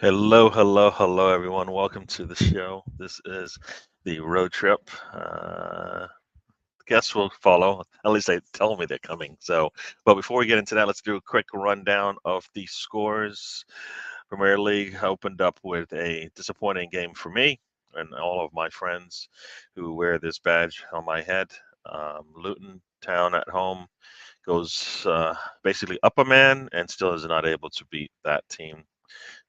Hello, hello, hello, everyone. Welcome to the show. This is the road trip. Guests will follow. At least they tell me they're coming. But before we get into that, let's do a quick rundown of the scores. Premier League opened up with a disappointing game for me and all of my friends who wear this badge on my head. Luton Town at home goes basically up a man and still is not able to beat that team.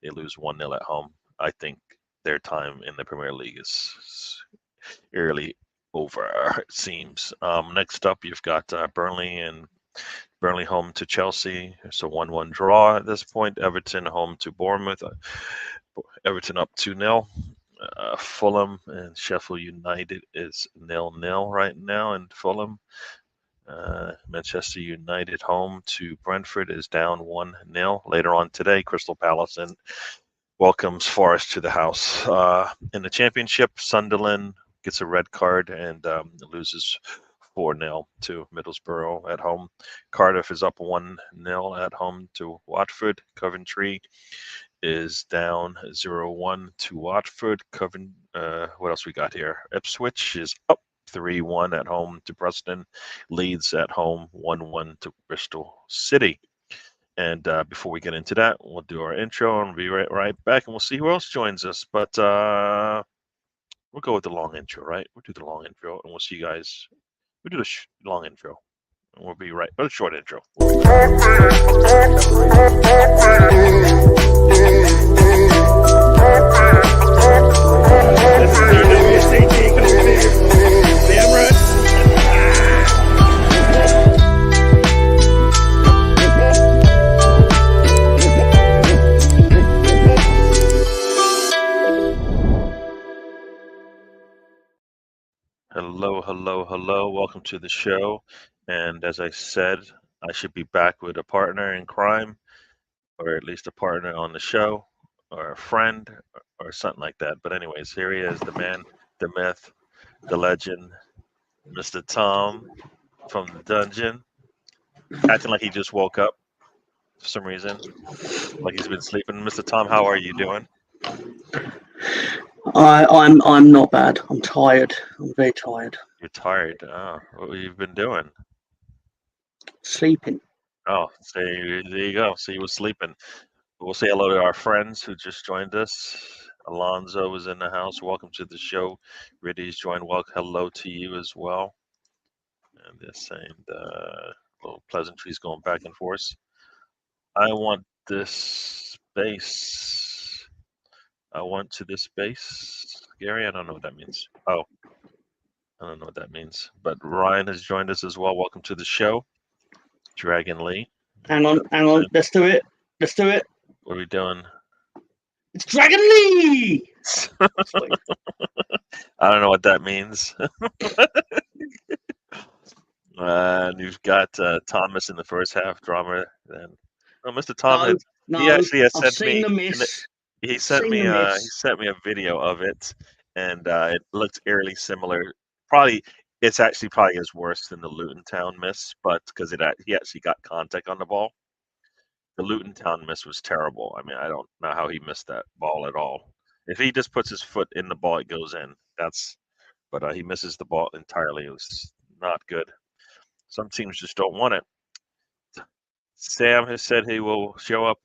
They lose 1-0 at home. I think their time in the Premier League is early over, it seems. Next up, you've got Burnley home to Chelsea. It's a 1-1 draw at this point. Everton home to Bournemouth. Everton up 2-0. Fulham and Sheffield United is 0-0 right now in Fulham. Manchester United home to Brentford is down 1-0. Later on today, Crystal Palace and welcomes Forest to the house. In the championship, Sunderland gets a red card and loses 4-0 to Middlesbrough at home. Cardiff is up 1-0 at home to Watford. Coventry is down 0-1 to Watford. What else we got here? Ipswich is up 3-1 at home to Preston. Leeds at home 1-1 to Bristol City. And before we get into that, we'll do our intro and we'll be right back, and we'll see who else joins us. But we'll go with the long intro, right? We'll do the long intro, and we'll see you guys. We'll do the long intro, and we'll be right. But a short intro. This is DWTT coming here. Damn right. Hello, hello, hello. Welcome to the show. And as I said, I should be back with a partner in crime, or at least a partner on the show, or a friend, or something like that. But, anyways, here he is, the man, the myth, the legend, Mr. Tom from the dungeon, acting like he just woke up for some reason, like he's been sleeping. Mr. Tom, how are you doing? I'm not bad. I'm tired. I'm very tired. You're tired. Oh, what have you been doing? Sleeping. Oh, so there you go. So you were sleeping. We'll say hello to our friends who just joined us. Alonzo is in the house. Welcome to the show. Riddy's joined. Welcome. Hello to you as well. And they're saying little pleasantries going back and forth. I want this space. I want to this space. Gary, I don't know what that means. Oh, I don't know what that means. But Ryan has joined us as well. Welcome to the show. Dragon Lee. Hang on. Let's do it. What are we doing? It's Dragon Lee. I don't know what that means. And you've got Thomas in the first half drama. Then, Mr. Tom, he actually has I've sent seen me. the miss. He sent me. He sent me a video of it, and it looked eerily similar. It's actually probably is worse than the Luton Town miss, but because he actually got contact on the ball. The Luton Town miss was terrible. I mean, I don't know how he missed that ball at all. If he just puts his foot in the ball, it goes in. But he misses the ball entirely. It was not good. Some teams just don't want it. Sam has said he will show up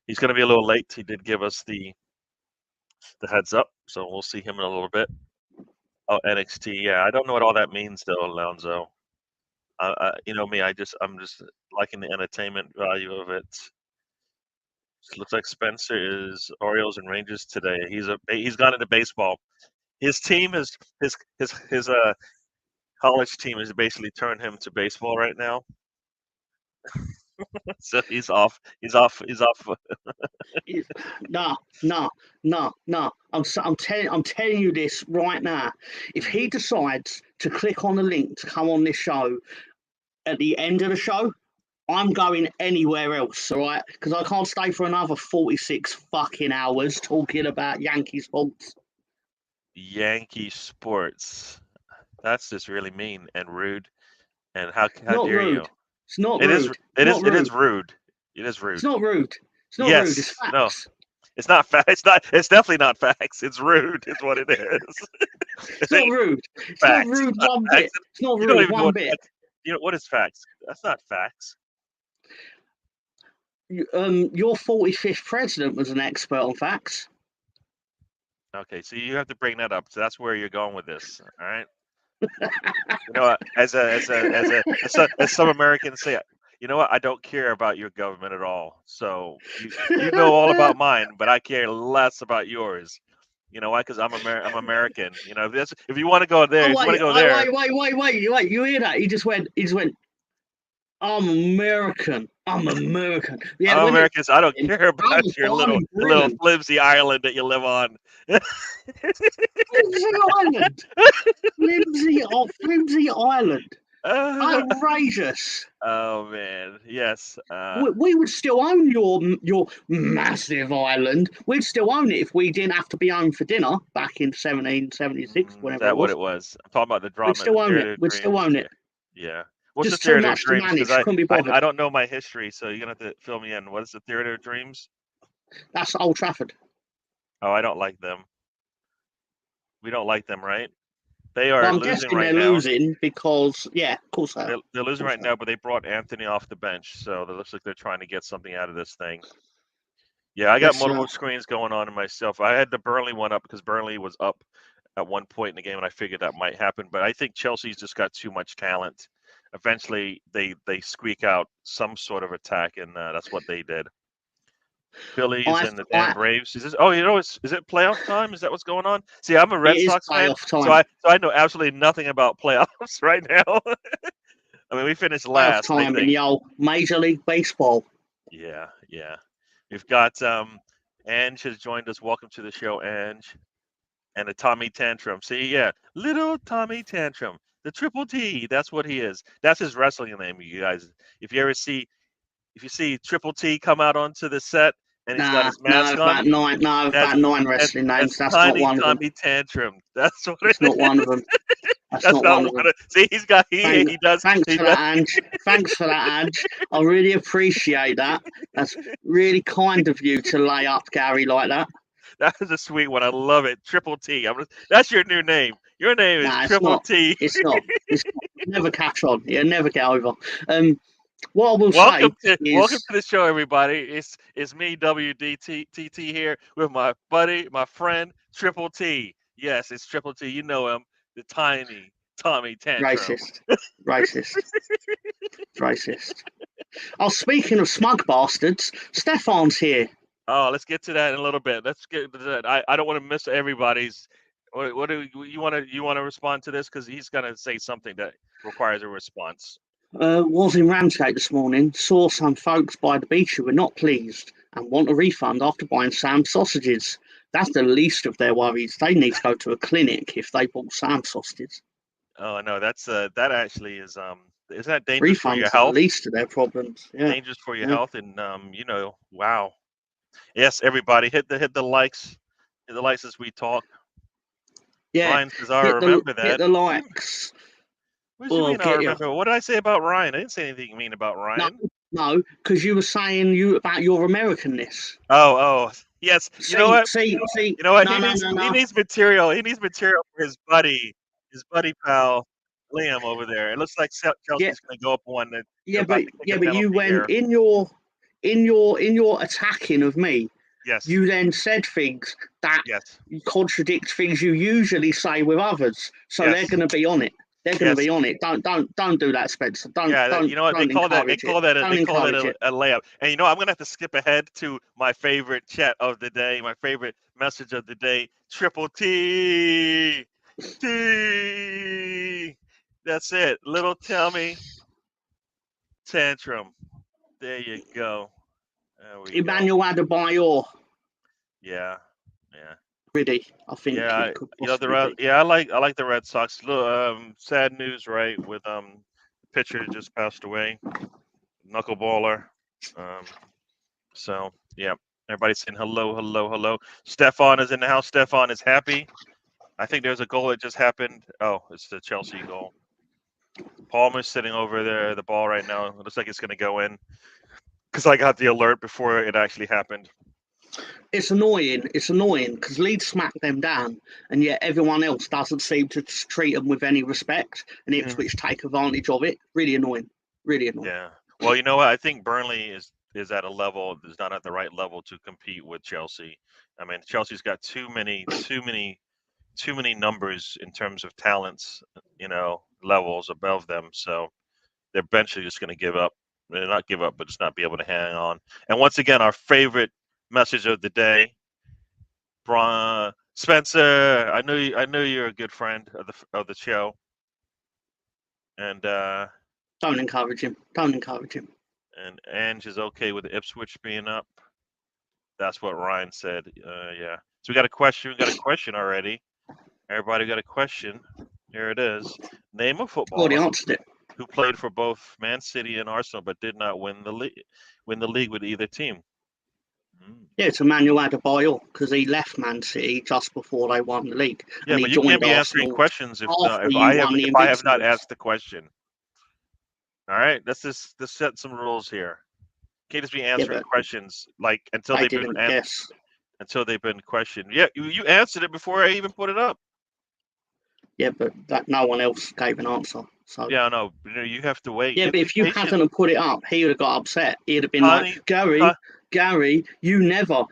he's going to be a little late. He did give us the heads up, so we'll see him in a little bit. Oh, NXT, yeah, I don't know what all that means though, Alonzo. You know me, I'm just liking the entertainment value of it. Looks like Spencer is Orioles and Rangers today. He's gone into baseball. His team is his college team has basically turned him to baseball right now. So he's off. No. I'm telling you this right now. If he decides to click on the link to come on this show at the end of the show, I'm going anywhere else, all right? Because I can't stay for another 46 fucking hours talking about Yankee sports. Yankee sports. That's just really mean and rude. And how dare rude. you? It's not rude. It is rude. It is rude. It's not rude. It's not yes, rude. It's facts. No. It's not facts. It's not. It's definitely not facts. It's rude. Is what it is. It's It not ain't rude. It's not facts. rude It's not one bit. facts. It's not You don't rude even know one what bit. facts. You know what is facts? That's not facts. Your 45th president was an expert on facts. Okay, so you have to bring that up. So that's where you're going with this. All right. You know, as some Americans say, you know what? I don't care about your government at all. So you know all about mine, but I care less about yours. You know why? Because I'm American. You know, if you want to go there, Oh if you want wait, to go there, wait! You hear that? He just went. I'm American. I'm American. Yeah, I'm when it American. So I don't I care was about born in your little Britain. flimsy island that you live on. Flimsy Island. Flimsy Island. Outrageous. Oh man, yes. We would still own your massive island. We'd still own it if we didn't have to be home for dinner back in 1776, Is whenever it that what was. it was? I'm talking about the We'd drama, still the own it. theater of We'd still dreams. own Yeah, it. yeah. What's the Just too theater of much to dreams? Because manage. Couldn't be bothered. I don't know my history, so you're gonna have to fill me in. What is the theater of dreams? That's Old Trafford. Oh, I don't like them. We don't like them, right? They Well, are I'm losing guessing right they're now. losing because, yeah, of course they are. They're Of losing course right they are. now, but they brought Anthony off the bench, so it looks like they're trying to get something out of this thing. Yeah, I got Let's multiple screens going on in myself. I had the Burnley one up because Burnley was up at one point in the game, and I figured that might happen. But I think Chelsea's just got too much talent. Eventually, they squeak out some sort of attack, and that's what they did. Phillies and the damn I, Braves. Is this? Oh, you know, is it playoff time? Is that what's going on? See, I'm a it Red is Sox fan, playoff time. so I know absolutely nothing about playoffs right now. I mean, we finished Playoff last, I time in think. the old Major League Baseball. Yeah, yeah. We've got Ange has joined us. Welcome to the show, Ange. And a Tommy Tantrum. See, yeah, little Tommy Tantrum. The Triple T. That's what he is. That's his wrestling name, you guys. If you ever see, if you see Triple T come out onto the set and he's got Nah, his mask on, no, that's about nine wrestling names. that's That's not Tiny one of them. Tommy Tantrum. That's what it It's not one of is. them. That's That's not not one one of them. of. See, he's got Thank, he does thanks he for does. that, Ange. Thanks for that, Ange. I really appreciate that. That's really kind of you to lay up Gary like that. That is a sweet one. I love it. Triple T. That's your new name. Your name is Nah, it's Triple not. T. It's not. It's not. Never catch on. You never get over. What I will say Welcome is, to the show, everybody. It's me, WDTT here with my buddy, my friend, Triple T. Yes, it's Triple T. You know him, the tiny Tommy Tantrum. racist, racist, racist. Oh, speaking of smug bastards, Stefan's here. Oh, let's get to that in a little bit. Let's get to that. I don't want to miss everybody's. What do you want to respond to this? Because he's gonna say something that requires a response. Was in Ramsgate this morning, saw some folks by the beach who were not pleased and want a refund after buying Sam's sausages. That's the least of their worries. They need to go to a clinic if they bought Sam's sausages. Oh no, that's that actually is that dangerous for your Refunds are the health? least of their problems. Yeah, Dangerous for your yeah, health, and wow. Yes, everybody hit the likes, hit the likes as we talk. yeah. Ryan says, "I remember Hit that." the likes. What do you Or I'll mean? I get you. remember. What did I say about Ryan? I didn't say anything mean about No, Ryan. no, because you were saying you about your Americanness. Oh, yes. You know what? See. You know what? No, no, no, He no. needs material. He needs material for his buddy pal Liam over there. It looks like Yeah, Chelsea's going to go up one. That they're yeah, about to kick a but you penalty went here. in your attacking of me. Yes. You then said things that Yes. contradict things you usually say with others. So they're Yes. going to be on it. They're going to Yes. be on it. Don't do that, Spencer. Yeah, you know what Don't encourage it. Don't they call that encourage it. a layup. And you know, I'm gonna have to skip ahead to my favorite chat of the day, my favorite message of the day. Triple T, T. That's it. Little Tommy Tantrum. There you go. There we go. Emmanuel Adebayor, Yeah, yeah, really, I think yeah. it could You know the possibly be. yeah, I like the Red Sox. Sad news, right? With the pitcher just passed away, knuckleballer. Um, So, yeah, everybody's saying hello, hello, hello. Stefan is in the house. Stefan is happy. I think there's a goal that just happened. Oh, it's the Chelsea goal. Palmer's sitting over there, the ball right now. It looks like it's going to go in because I got the alert before it actually happened. It's annoying. It's annoying because Leeds smacked them down, and yet everyone else doesn't seem to treat them with any respect, and Ipswich take advantage of it. Really annoying. Really annoying. Yeah. Well, you know what? I think Burnley is at a level is not at the right level to compete with Chelsea. I mean, Chelsea's got too many numbers in terms of talents, levels above them. So they're eventually just going to give up. Not give up, but just not be able to hang on. And once again, our favorite message of the day, Spencer. I know you're a good friend of the show, and Don't encourage him. Don't encourage him. and Ange is okay with Ipswich being up. That's what Ryan said. Yeah. So we got a question. We got a question already. Everybody got a question. Here it is. Name a Already footballer answered it. who played for both Man City and Arsenal, but did not win the league with either team. Yeah, it's Emmanuel Adebayor because he left Man City just before they won the league, Yeah, and he but you can't joined be answering Arsenal questions if after I you won the have not Invincibles. asked the question. All right, let's set some rules here. You can't just be answering questions like until they've been questioned. Yeah, you answered it before I even put it up. Yeah, but that no one else gave an answer. So yeah, no, you have to wait. Yeah, but if you hadn't have put it up, he would have got upset. He'd have been Honey, like, Gary, you never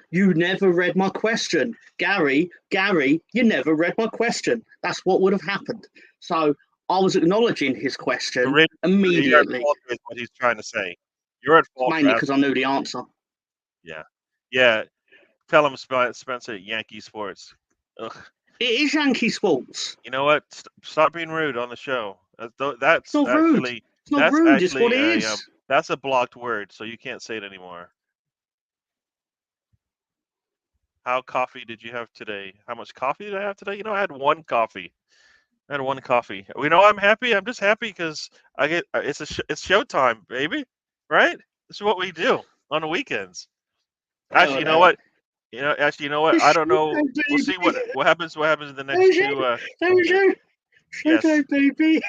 read my question. Gary, you never read my question. That's what would have happened. So I was acknowledging his question immediately. You're at fault with what he's trying to say. You're at fault. Mainly because I knew the answer. Yeah. Tell him, Spencer, Yankee Sports. Ugh. It is Yankee Sports. You know what? Stop being rude on the show. That's not actually rude. It's not rude. Actually, it's what it is. That's a blocked word, so you can't say it anymore. How coffee did you have today? How much coffee did I have today? I had one coffee. I'm happy. I'm just happy because it's showtime, baby. Right? This is what we do on the weekends. Actually, you know what? I don't know. We'll see what happens. What happens in the next two? Yes. Baby.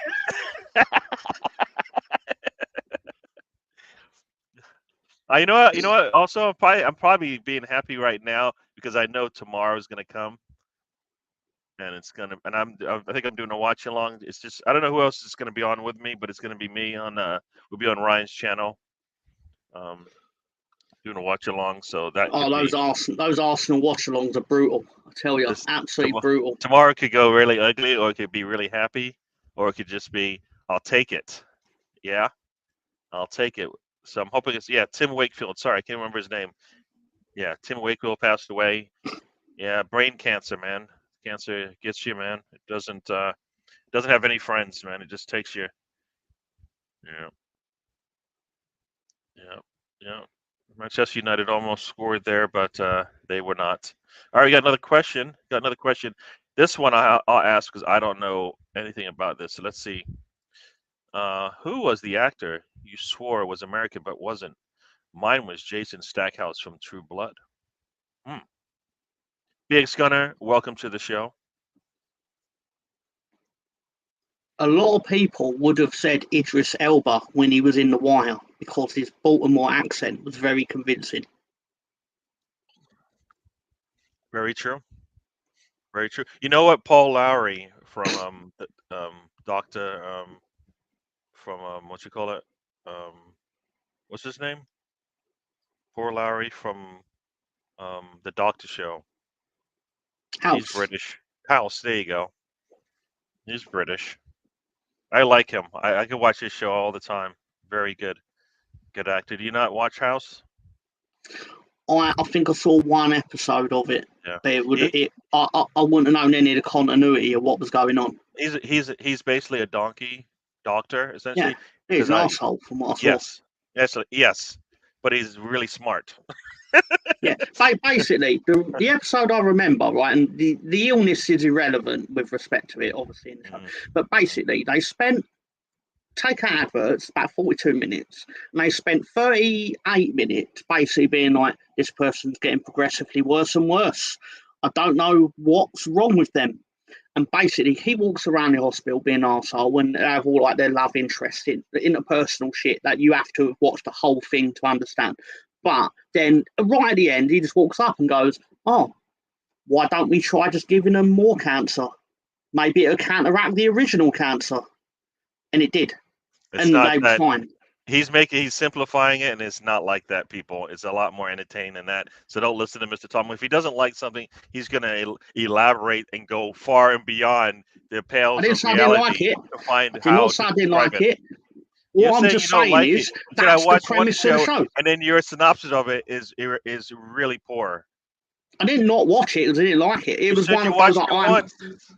You know what? Also, I'm probably being happy right now because I know tomorrow's gonna come, and it's gonna. And I think I'm doing a watch along. It's just I don't know who else is gonna be on with me, but it's gonna be me on. We'll be on Ryan's channel. Doing a watch along, so that. Those Arsenal watch alongs are brutal. I tell you, absolutely brutal. Tomorrow could go really ugly, or it could be really happy, or it could just be I'll take it. Yeah, I'll take it. So I'm hoping it's Tim Wakefield. Sorry, I can't remember his name. Yeah, Tim Wakefield passed away. Yeah, brain cancer, man. Cancer gets you, man. It doesn't have any friends, man. It just takes you. Yeah. Manchester United almost scored there, but they were not. All right, we got another question. This one I'll ask because I don't know anything about this. So let's see. Who was the actor you swore was American but wasn't? Mine was Jason Stackhouse from True Blood. Big Gunner, welcome to the show. A lot of people would have said Idris Elba when he was in The Wire because his Baltimore accent was very convincing. Very true. Very true. You know what? Paul Lowry from Doctor from what you call it? What's his name? Paul Lowry from the Doctor Show. House. He's British. House. There you go. He's British. I like him. I can watch his show all the time. Very good. Good actor. Do you not watch House? I think I saw one episode of it. Yeah. But I wouldn't have known any of the continuity of what was going on. He's basically a donkey doctor, essentially. Yeah, he's an asshole from what I saw. Yes. But he's really smart. Yeah, basically, the episode I remember, right, and the illness is irrelevant with respect to it, obviously, in the show. But basically, they take out adverts, about 42 minutes, and they spent 38 minutes basically being like, this person's getting progressively worse and worse. I don't know what's wrong with them. And basically, he walks around the hospital being an arsehole and they have all like their love interest in interpersonal shit that you have to watch the whole thing to understand. But then right at the end, he just walks up and goes, "Oh, why don't we try just giving them more cancer? Maybe it'll counteract the original cancer." And it did. It's And not they were that. fine. He's simplifying it, and it's not like that, people. It's a lot more entertaining than that. So don't listen to Mr. Tom. If he doesn't like something, he's going to elaborate and go far and beyond the I pales didn't of say I didn't like reality it. to find I did how not say to I didn't describe like it. it. You What I'm say you just don't saying like is it. You said I that's the watched one premise of the show, show. and then your synopsis of it is really poor. I did not watch it because I didn't like it. It You was said one you of those watched that it once.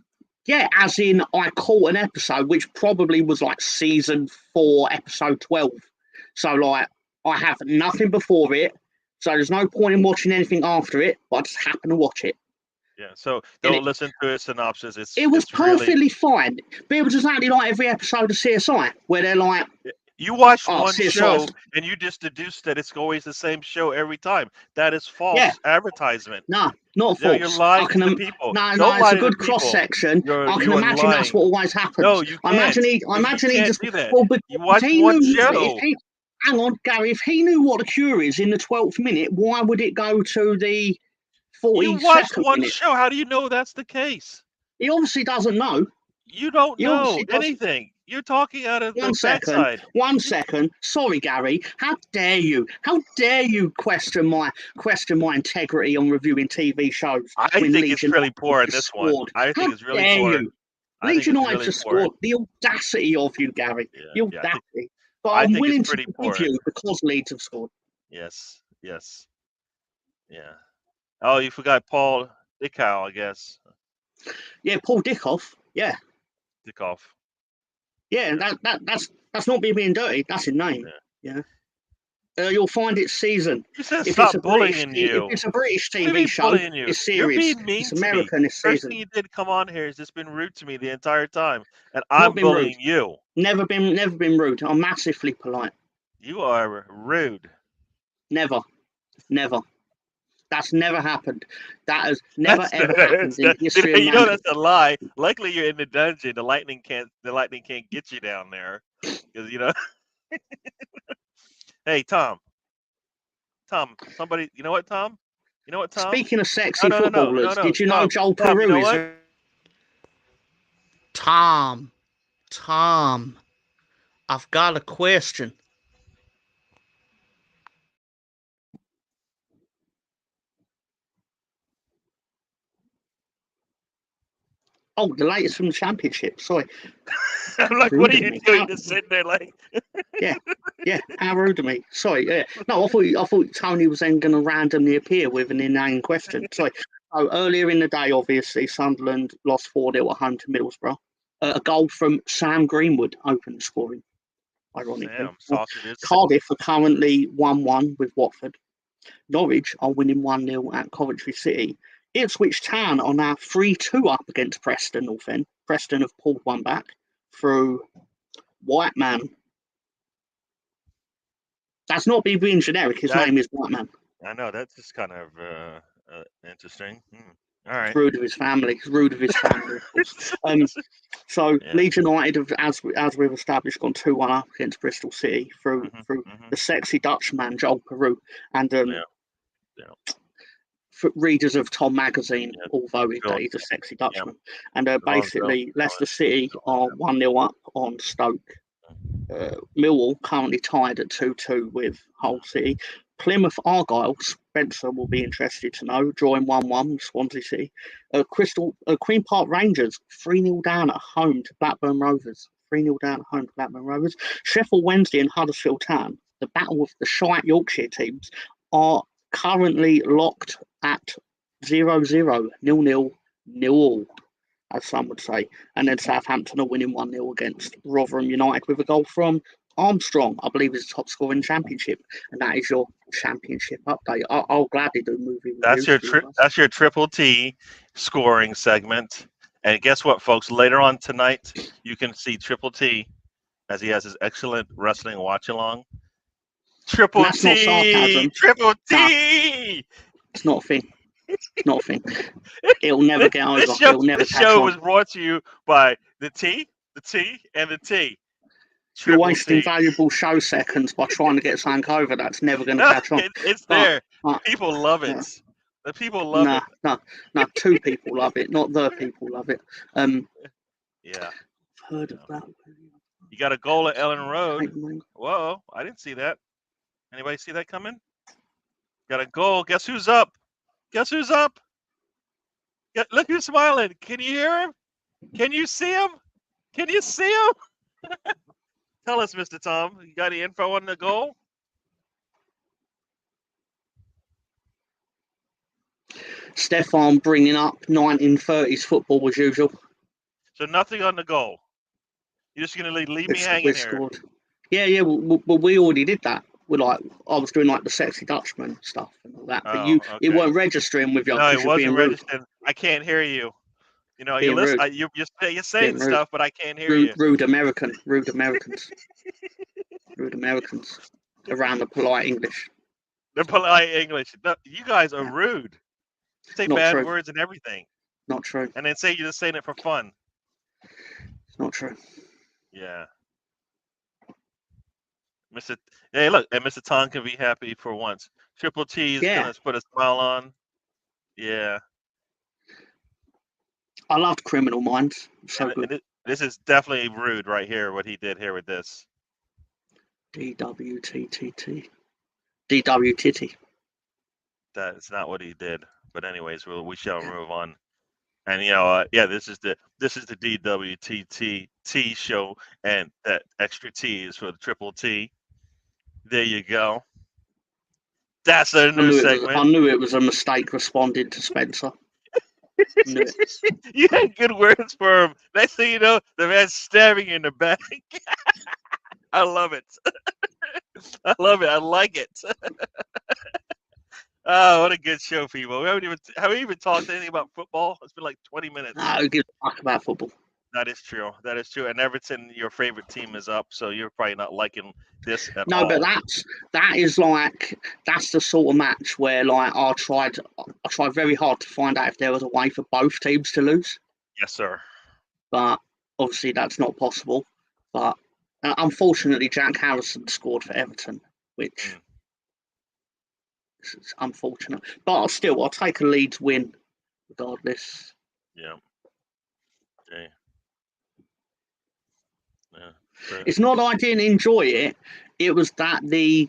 yeah, as in I caught an episode which probably was like season 4, episode 12. So like I have nothing before it, so there's no point in watching anything after it. But I just happen to watch it. Yeah, so And don't listen to his synopsis. it was It's really. perfectly fine. But it was exactly like every episode of CSI, where they're like, You watched "Oh, one CSI." show and you just deduced that it's always the same show every time. That is Yeah, false advertisement. no, not No, you're false. I lying to can, the people. no, Don't it's lie a to the good cross people. section. I can You are imagine that's lying. what always happens. No, you I can't. imagine he You can't just, do that. well, but You if watched he one knew, show. hang on, Gary, if he knew what the cure is in the 12th minute, why would it go to the You watched 42nd one minute? show. How do you know that's the case? He obviously doesn't know. You don't He know obviously does. anything. You're talking out of the 1 second, backside. 1 second. Sorry, Gary. How dare you? How dare you question my integrity on reviewing TV shows? I when think it's Legion really poor in just this one. scored? I How think it's really dare poor. you? I think Legion it's United really just poor. scored. The audacity of you, Gary. The Yeah, audacity. But I I'm think it's willing to pretty forgive poor. you because Leeds have scored. Yes. Yeah. Oh, you forgot Paul Dickow, I guess. Yeah, Paul Dickoff. Yeah. Dickoff. Yeah, that's not me being dirty. That's his name. Yeah. You'll find it season. You said If stop bullying if you. it's a British What do you TV mean show, bullying you? it's You're serious. being mean It's to me. American this First season. thing you did come on here is just been rude to me the entire time, and Not I'm been rude. bullying you. Never been rude. I'm massively polite. You are rude. Never. That's never happened. That has never ever happened in the history of You know mankind. that's a lie. Luckily, you're in the dungeon. The lightning can't get you down there, because you know. Hey, Tom. Somebody. You know what, Tom? Speaking of sexy No. footballers, did you know Joel Tom, you Peru know is what? Tom, I've got a question. Oh, the latest from the championship. Sorry. I'm like, what are you doing? Just sitting there like. Yeah, how rude of me. Sorry. Yeah. No, I thought Tony was then going to randomly appear with an inane question. Sorry. So earlier in the day, obviously, Sunderland lost 4-0 at home to Middlesbrough. A goal from Sam Greenwood opened the scoring, ironically. Sausages. Cardiff are currently 1-1 with Watford. Norwich are winning 1-0 at Coventry City. Ipswich Town are now 3-2 up against Preston North End. Preston have pulled one back through White Man. That's not me being generic. His name is White Man. I know, that's just kind of interesting. All right. Rude of his family. So Yeah. Leeds United have, as we've established, gone 2-1 up against Bristol City through the sexy Dutchman Joel Peru and for readers of Tom magazine, although he's a sexy Dutchman. And basically, Leicester City are 1-0 up on Stoke. Millwall currently tied at 2-2 with Hull City. Plymouth Argyle, Spencer will be interested to know, drawing 1-1 with Swansea City. Queen Park Rangers 3-0 down at home to Blackburn Rovers. 3-0 down at home to Blackburn Rovers. Sheffield Wednesday and Huddersfield Town, the battle of the shite Yorkshire teams, are currently locked at 0-0, 0-0, 0-0, as some would say. And then Southampton are winning 1-0 against Rotherham United with a goal from Armstrong, I believe, is the top scorer in the championship. And that is your championship update. I'll gladly do movie reviews. That's your Triple T scoring segment. And guess what, folks? Later on tonight, you can see Triple T as he has his excellent wrestling watch along. Triple T. Not sarcasm. Triple T. No, it's not a thing. Not a thing. It'll never get over. It'll never This show was brought to you by the T, and the T. You're Triple wasting T. valuable show seconds by trying to get something over that's never going to No, catch on. it's But, there. People love it. yeah. The people love it. No, two people love it, not the people love it. Yeah. Heard of that. You got a goal at Ellen Road. Whoa, I didn't see that. Anybody see that coming? Got a goal. Guess who's up? Guess who's up? Look who's smiling. Can you hear him? Can you see him? Can you see him? Tell us, Mr. Tom. You got any info on the goal? Stefan bringing up 1930s football as usual. So nothing on the goal. You're just gonna leave me hanging here. Scored. Yeah. Well, we already did that. I was doing like the sexy Dutchman stuff and all that, but it weren't registering with you. No, it wasn't registering. I can't hear you. You know, you listen. You're saying stuff, but I can't hear you. Rude Americans. Rude Americans around the polite English. The polite English. No, you guys are rude. Say bad words and everything. Not true. And then say you're just saying it for fun. It's not true. Yeah. Hey, look, and Mr. Tom can be happy for once. Triple T is gonna put a smile on. Yeah. I loved Criminal Minds. So good. This is definitely rude right here, what he did here with this. DWTT. That's not what he did. But anyways, we shall move on. And this is the DWTT show, and that extra T is for the Triple T. There you go. That's a new segment. I knew it was a mistake responding to Spencer. You had good words for him. Next thing you know, the man's stabbing you in the back. I love it. I love it. I like it. Oh, what a good show, people. Have we even talked anything about football? It's been like 20 minutes. No, who gives a fuck about football? That is true. That is true. And Everton, your favorite team, is up, so you're probably not liking this at all. No, but that's the sort of match where like I tried very hard to find out if there was a way for both teams to lose. Yes, sir. But obviously that's not possible. But unfortunately, Jack Harrison scored for Everton, which is unfortunate. But I'll take a Leeds win regardless. Yeah. Okay. Yeah. It's not that I didn't enjoy it. It was that my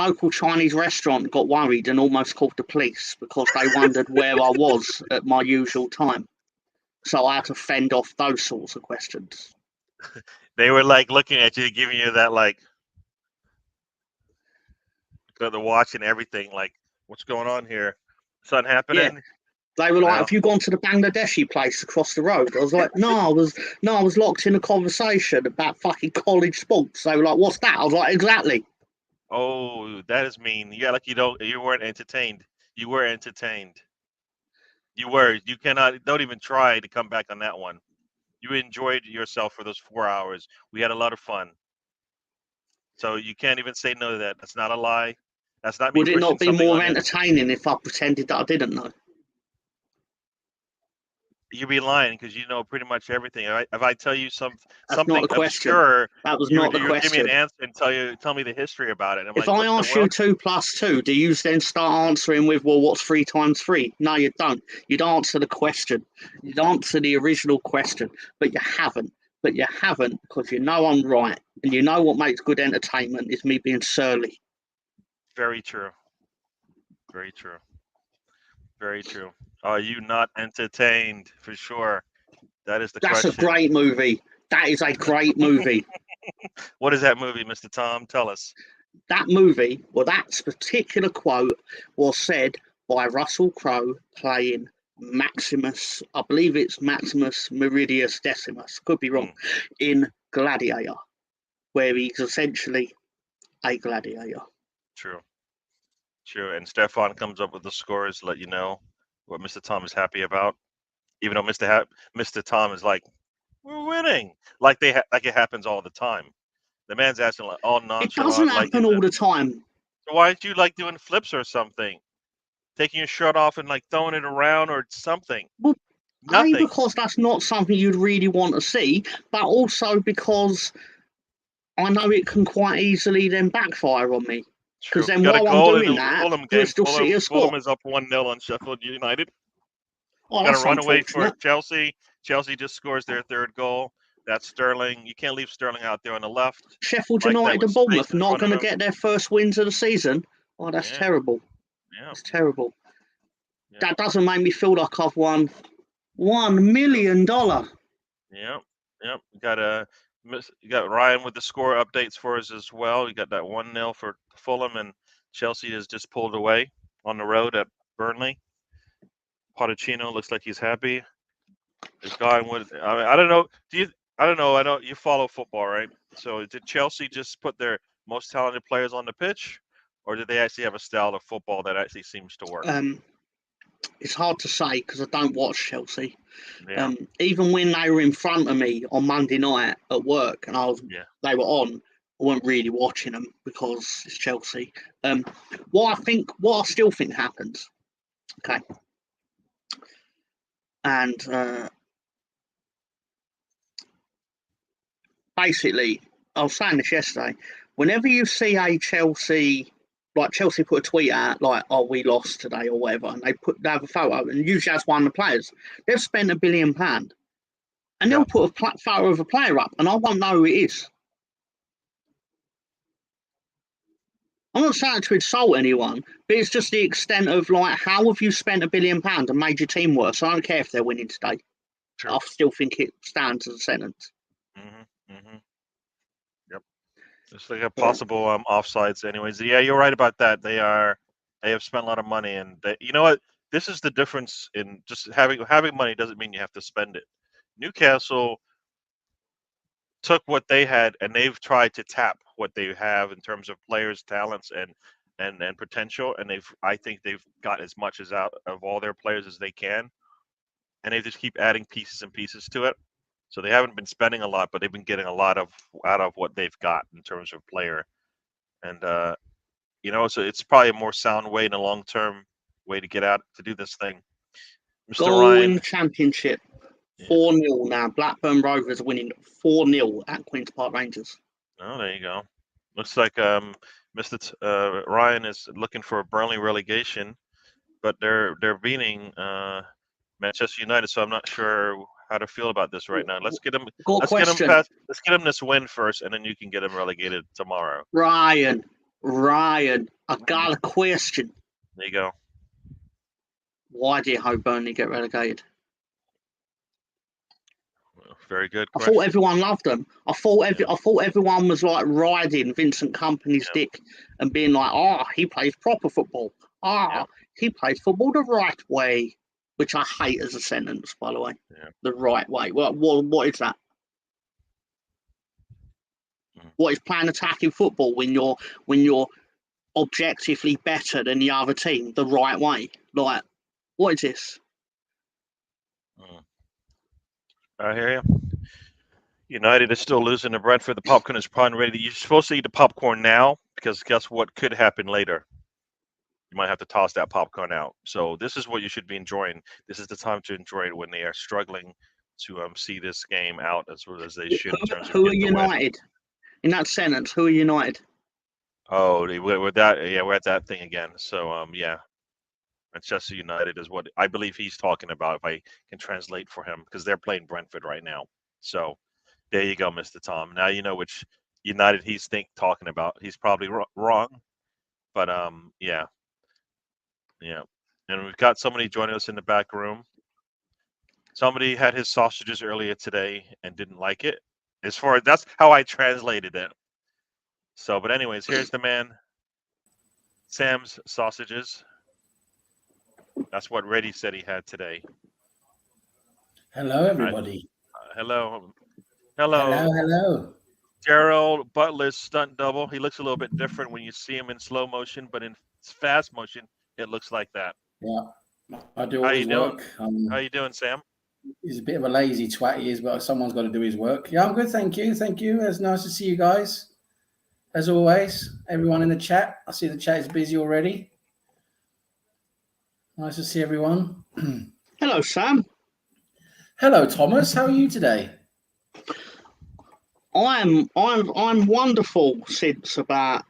local Chinese restaurant got worried and almost called the police because they wondered where I was at my usual time. So I had to fend off those sorts of questions. They were like looking at you, giving you that like the watch and everything. Like, what's going on here? Something happening? Yeah. They were like, "Have you gone to the Bangladeshi place across the road?" I was like, "No, I was locked in a conversation about fucking college sports." They were like, "What's that?" I was like, "Exactly." Oh, that is mean. Yeah, like you weren't entertained. You were entertained. You were. You don't even try to come back on that one. You enjoyed yourself for those 4 hours. We had a lot of fun. So you can't even say no to that. That's not a lie. That's not me. Would it not be more entertaining if I pretended that I didn't know? You'd be lying because you know pretty much everything. If I tell you something obscure, that was not the question. Give me an answer and tell me the history about it. If I ask you 2 + 2, do you then start answering with, "Well, what's 3 × 3?" No, you don't. You'd answer the question. You'd answer the original question, but you haven't. But you haven't because you know I'm right, and you know what makes good entertainment is me being surly. Very true. Very true. Very true. Are you not entertained? For sure. That is the question. That's a great movie. That is a great movie. What is that movie, Mr. Tom? Tell us. That movie, well, that particular quote was said by Russell Crowe playing Maximus. I believe it's Maximus Meridius Decimus. Could be wrong. In Gladiator, where he's essentially a gladiator. True. And Stefan comes up with the scores to let you know what Mr. Tom is happy about, even though Mr. Tom is like, "We're winning," like it happens all the time. The man's asking like all nonchalant. It doesn't happen all the time. So why aren't you like doing flips or something, taking your shirt off and like throwing it around or something? Well, nothing. Because that's not something you'd really want to see, but also because I know it can quite easily then backfire on me. True. Because We then got a while I'm goal in doing the that, Fulham game. Bristol City has scored. Fulham is up 1-0 on Sheffield United. Oh, Got a that's runaway for unfortunate. Chelsea. Chelsea just scores their third goal. That's Sterling. You can't leave Sterling out there on the left Sheffield like that United with and space Bournemouth in not front going of to him. get their first wins of the season. Oh, that's Yeah, terrible. yeah, It's terrible. yeah, That doesn't make me feel like I've won $1 million. yeah, yeah. You got Ryan with the score updates for us as well. You got that 1-0 for Fulham, and Chelsea has just pulled away on the road at Burnley. Pochettino looks like he's happy. Is going with. I mean, I don't know. I don't know. I know you follow football, right? So did Chelsea just put their most talented players on the pitch, or did they actually have a style of football that actually seems to work? It's hard to say because I don't watch Chelsea. Yeah, Even when they were in front of me on Monday night at work and yeah, they were on, I wasn't really watching them because it's Chelsea. What I still think happens, okay, and basically, I was saying this yesterday. Whenever you see a Chelsea, like Chelsea put a tweet out like, "Oh, we lost today" or whatever, and they have a photo, and usually that's one of the players. They've spent £1 billion, and yeah. they'll put a photo of a player up, and I won't know who it is. I'm not saying to insult anyone, but it's just the extent of like, how have you spent £1 billion and made your team worse? I don't care if they're winning today. True. I still think it stands as a sentence. Mhm. Mhm. Yep. It's like a Yeah. possible offsides. Anyways, yeah, you're right about that. They have spent a lot of money, and you know what? This is the difference in just having money doesn't mean you have to spend it. Newcastle took what they had and they've tried to tap what they have in terms of players, talents, and potential. And I think they've got as much as out of all their players as they can, and they just keep adding pieces and pieces to it. So they haven't been spending a lot, but they've been getting a lot of out of what they've got in terms of player. And so it's probably a more sound way in the long term way to get out to do this thing. Mr. Goal in Ryan, the championship. yeah. 4-0 now. Blackburn Rovers winning 4-0 at Queen's Park Rangers. Oh, there you go. Looks like Ryan is looking for a Burnley relegation, but they're beating Manchester United, so I'm not sure how to feel about this right now. Got a Let's get them question. past, let's get them this win first, and then you can get them relegated tomorrow. Ryan, I got a question. There you go. Why did Hope Burnley get relegated? Very good I thought question. everyone loved them. I thought everyone was like riding Vincent Kompany's Yeah. dick and being like, "Oh, he plays proper football. Yeah. He plays football the right way," which I hate as a sentence, by the way. Yeah. The right way. What is that? Mm. What is playing attacking football when you're objectively better than the other team the right way? Like, what is this? I hear you. United is still losing to Brentford. The popcorn is probably ready. You're supposed to eat the popcorn now because guess what could happen later? You might have to toss that popcorn out. So this is what you should be enjoying. This is the time to enjoy it when they are struggling to see this game out as well as they should in terms of Who are getting the win. United? In that sentence, who are United? Oh, we're that. Yeah, we're at that thing again. So yeah, Manchester United is what I believe he's talking about. If I can translate for him, because they're playing Brentford right now. So there you go, Mr. Tom. Now you know which United he's talking about. He's probably wrong, but yeah, yeah. And we've got somebody joining us in the back room. Somebody had his sausages earlier today and didn't like it. That's how I translated it. So, but anyways, here's the man, Sam's sausages. That's what Reddy said he had today. Hello, everybody. Hello, Hello, hello, hello. Gerald Butler's stunt double. He looks a little bit different when you see him in slow motion, but in fast motion, it looks like that. Yeah, I do How all you his doing? work. How you doing, Sam? He's a bit of a lazy twat, he is, but someone's got to do his work. Yeah, I'm good, thank you. Thank you. It's nice to see you guys. As always, everyone in the chat. I see the chat is busy already. Nice to see everyone. Hello, Sam. Hello, Thomas. How are you today? I'm wonderful since about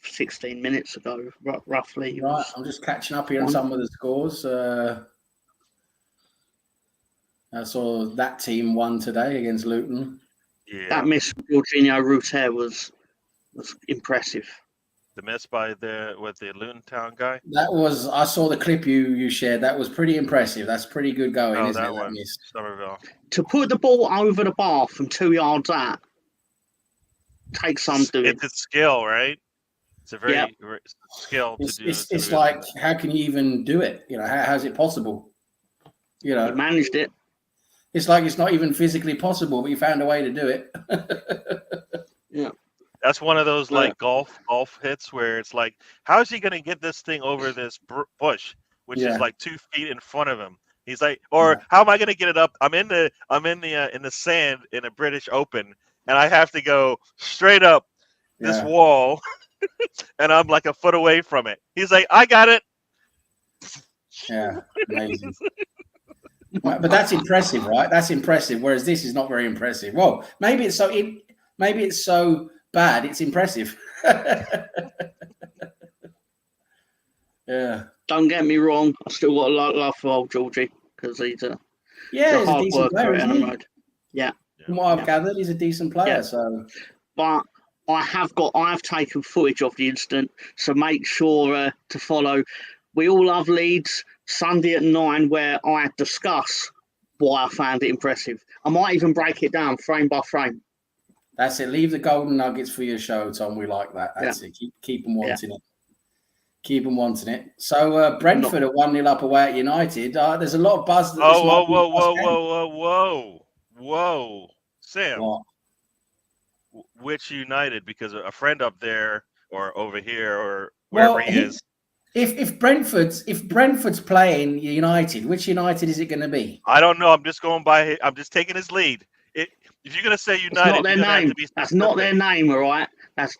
16 minutes ago, roughly. Right, I'm just catching up here on some of the scores. I saw that team won today against Luton. Yeah. That miss Jorginho Ruter was impressive. The miss by the Luton Town guy. That was. I saw the clip you shared. That was pretty impressive. That's pretty good going, isn't it? That miss. Somerville. To put the ball over the bar from 2 yards out takes some doing. It's a skill, right? It's a very skill to do. It's like, how can you even do it? You know, how's it possible? You know, He managed it. It's like it's not even physically possible, but you found a way to do it. Yeah. That's one of those like golf hits where it's like, how is he going to get this thing over this bush, which is like 2 feet in front of him? He's like, or how am I going to get it up? I'm in the sand in a British Open, and I have to go straight up this wall, and I'm like a foot away from it. He's like, I got it. Yeah, amazing. But that's impressive, right? That's impressive. Whereas this is not very impressive. Well, maybe it's so bad it's impressive. Yeah. Don't get me wrong. I still got a lot of love for old Georgie because he's a hard decent player, worker on the road. Yeah. From what I've gathered, he's a decent player. Yeah. So, but I've taken footage of the incident, so make sure to follow. We all love Leeds Sunday at 9, where I discuss why I found it impressive. I might even break it down frame by frame. That's it. Leave the golden nuggets for your show, Tom. We like that. That's it. Keep them wanting it. Keep them wanting it. So Brentford are 1-0 up away at United. There's a lot of buzz. That Whoa, Sam. What? Which United? Because a friend up there or over here or wherever he is. If Brentford's playing United, which United is it going to be? I don't know. I'm just going by. I'm just taking his lead. If you're going to say United, that's not their name. That's not their name, all right. That's.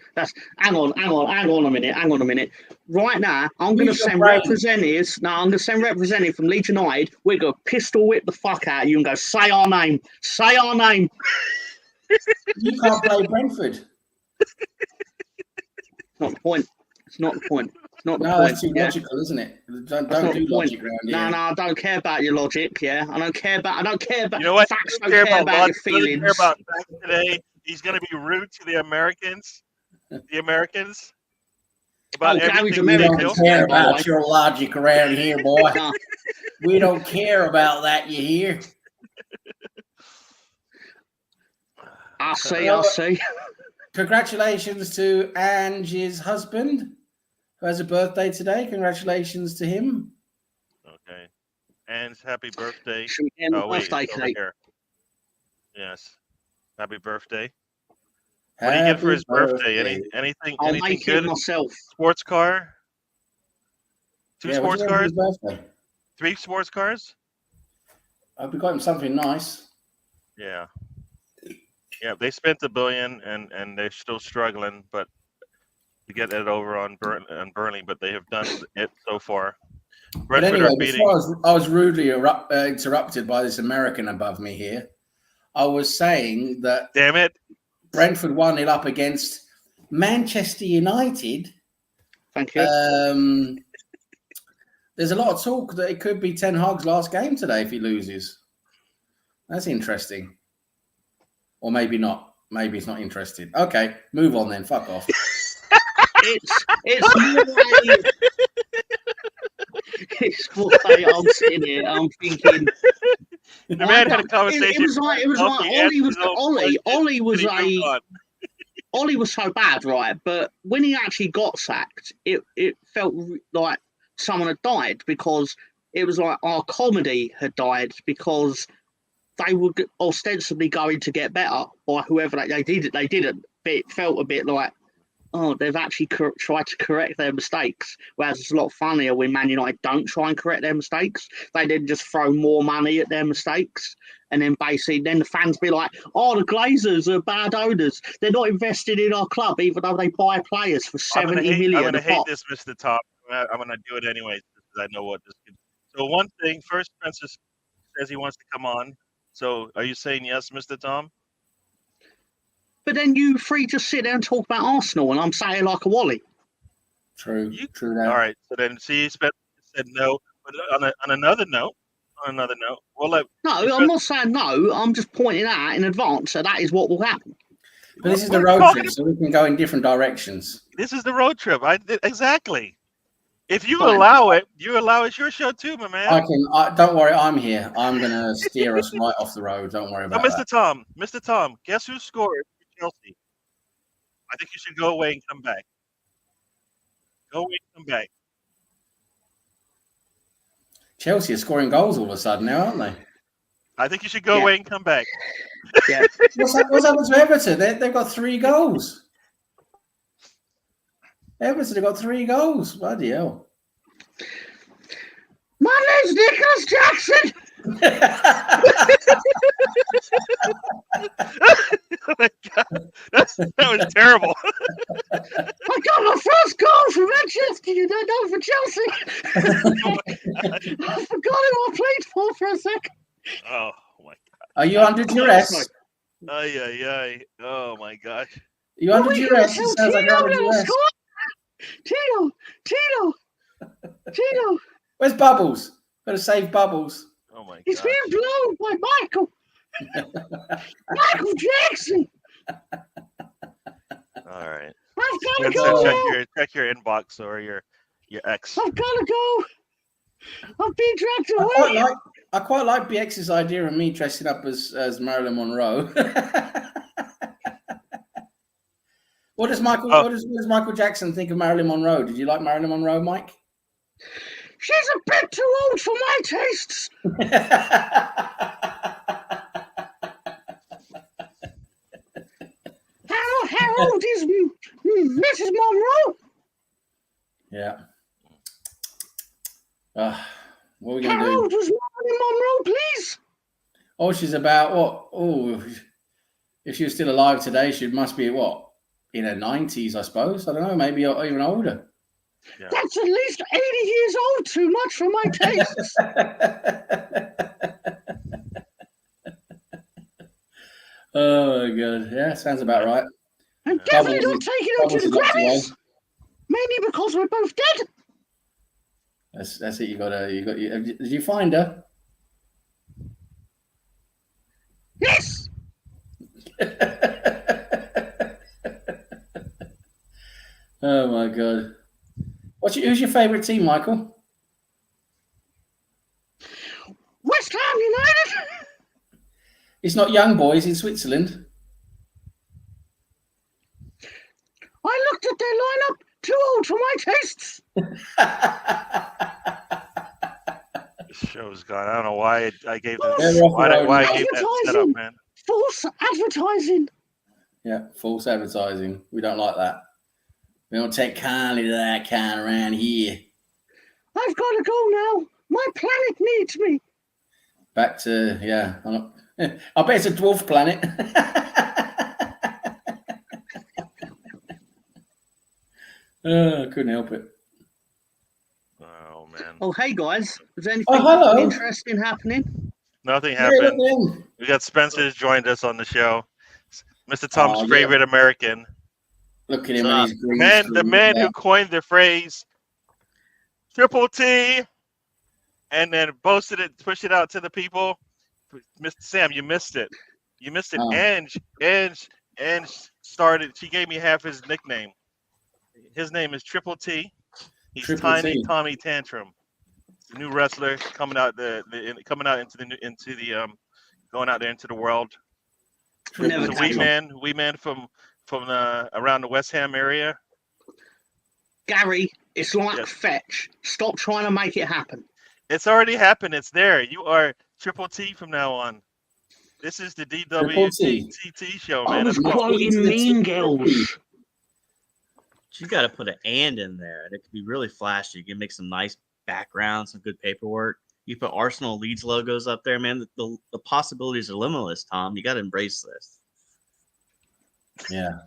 Hang on a minute. Right now, I'm going to send representatives. No, I'm going to send representatives from Leeds United. We're going to pistol whip the fuck out of you and go, say our name. Say our name. You can't play Brentford. Not the point. It's not the point. No, that's too logical, isn't it? Don't do logic around here. No, I don't care about your logic. Yeah, I don't care about. You know what? Facts. I don't care about your feelings. Care about facts today. He's going to be rude to the Americans. The Americans. About everything. We don't care about your logic around here, boy. We don't care about that. You hear? I see. Congratulations to Angie's husband, who has a birthday today. Congratulations to him. Okay. And happy birthday. Birthday cake. Yes. Happy birthday. What do you get for his birthday? Anything I'll make good? It myself. Sports car? 2 sports cars? 3 sports cars? I hope we got him something nice. Yeah. Yeah, they spent $1 billion and they're still struggling, but to get it over on Burnley, but they have done it so far. But anyway, before I was rudely interrupted by this American above me here. I was saying that. Damn it! Brentford 1-0 up against Manchester United. Thank you. There's a lot of talk that it could be Ten Hag's last game today if he loses. That's interesting. Or maybe not. Maybe it's not interested. Okay, move on then. Fuck off. It's what I'm sitting here. I'm thinking. The man had a conversation. It was like Ollie was so bad, right? But when he actually got sacked, it felt like someone had died because it was like our comedy had died because they were ostensibly going to get better by whoever they did it. They didn't. But it felt a bit like, oh, they've actually tried to correct their mistakes. Whereas it's a lot funnier when Man United don't try and correct their mistakes. They then just throw more money at their mistakes. And then basically, then the fans be like, oh, the Glazers are bad owners. They're not invested in our club, even though they buy players for 70 million. I'm going to hate this, Mr. Top. I'm going to do it anyways because I know what this could. So one thing, first, Francis says he wants to come on. So are you saying yes, Mr. Tom? But then you three just sit there and talk about Arsenal, and I'm saying like a Wally. True. You, True that. all right. So then, see, Spencer said no. But on another note, we'll let. No, I'm not saying no. I'm just pointing out in advance. So that is what will happen. But this is the We're road talking trip, so we can go in different directions. This is the road trip. Exactly. If you Fine. allow it, it's your show too, my man. Don't worry, I'm here. I'm going to steer us right off the road. Don't worry So, about that. Mr. Tom, guess who scored for Chelsea? I think you should go away and come back. Go away and come back. Chelsea are scoring goals all of a sudden now, aren't they? I think you should go Yeah. away and come back. Yeah. What's happened to Everton? They've got 3 goals. Everton have got 3 goals. Bloody hell. My name's Nicholas Jackson. Oh my God. That was terrible. I got my first goal for Manchester United, for Chelsea. I forgot who I played for a second. Oh my God. Are you under duress? Ay. Oh my gosh. Are you under duress? It sounds like you're under duress. Tino. Where's Bubbles? Gotta save Bubbles. Oh my It's God. being blown by Michael. Michael Jackson. All right. I've got to Spencer, go now. check your inbox or your ex. I've got to go. I'm being dragged away. I quite like BX's idea of me dressing up as Marilyn Monroe. What does Michael Jackson think of Marilyn Monroe? Did you like Marilyn Monroe, Mike? She's a bit too old for my tastes. How old is Mrs. Monroe? Yeah. What are we going to How do? old was Marilyn Monroe, please? Oh, she's about what? Oh, if she was still alive today, she must be what? In her 90s, I suppose. I don't know, maybe even older. Yeah. That's at least 80 years old. Too much for my tastes. Oh, my God. Yeah, sounds about right. I'm definitely not taking her to the Grammys. Mainly because we're both dead. That's it. Did you find her? Yes. Oh my God! Who's your favourite team, Michael? West Ham United. It's not Young Boys in Switzerland. I looked at their lineup. Too old for my tastes. This show's gone. I don't know why I gave False this. Why I gave that setup, man. False advertising. Yeah, false advertising. We don't like that. We don't take kindly to that kind around here. I've got to go now. My planet needs me. Back to, yeah. I bet it's a dwarf planet. I couldn't help it. Oh, man. Oh, hey, guys. Is anything hello. interesting happening? Nothing Yeah, happened. look at him. We got Spencer's joined us on the show. Mr. Tom's favorite American. Look at him and his green The man who coined the phrase Triple T and then boasted it, pushed it out to the people. Mr. Sam, you missed it. You missed it. Ange started, she gave me half his nickname. His name is Triple T. He's Triple Tiny T. Tommy Tantrum. The new wrestler coming out going out there into the world. He's a wee man from around the West Ham area. Gary, it's like Fetch. Stop trying to make it happen. It's already happened. It's there. You are Triple T from now on. This is the DWTT show, man. I was quoting Mean Girls. You got to put an "and" in there, and it could be really flashy. You can make some nice backgrounds, some good paperwork. You put Arsenal Leeds logos up there, man. The possibilities are limitless, Tom. You got to embrace this. Yeah.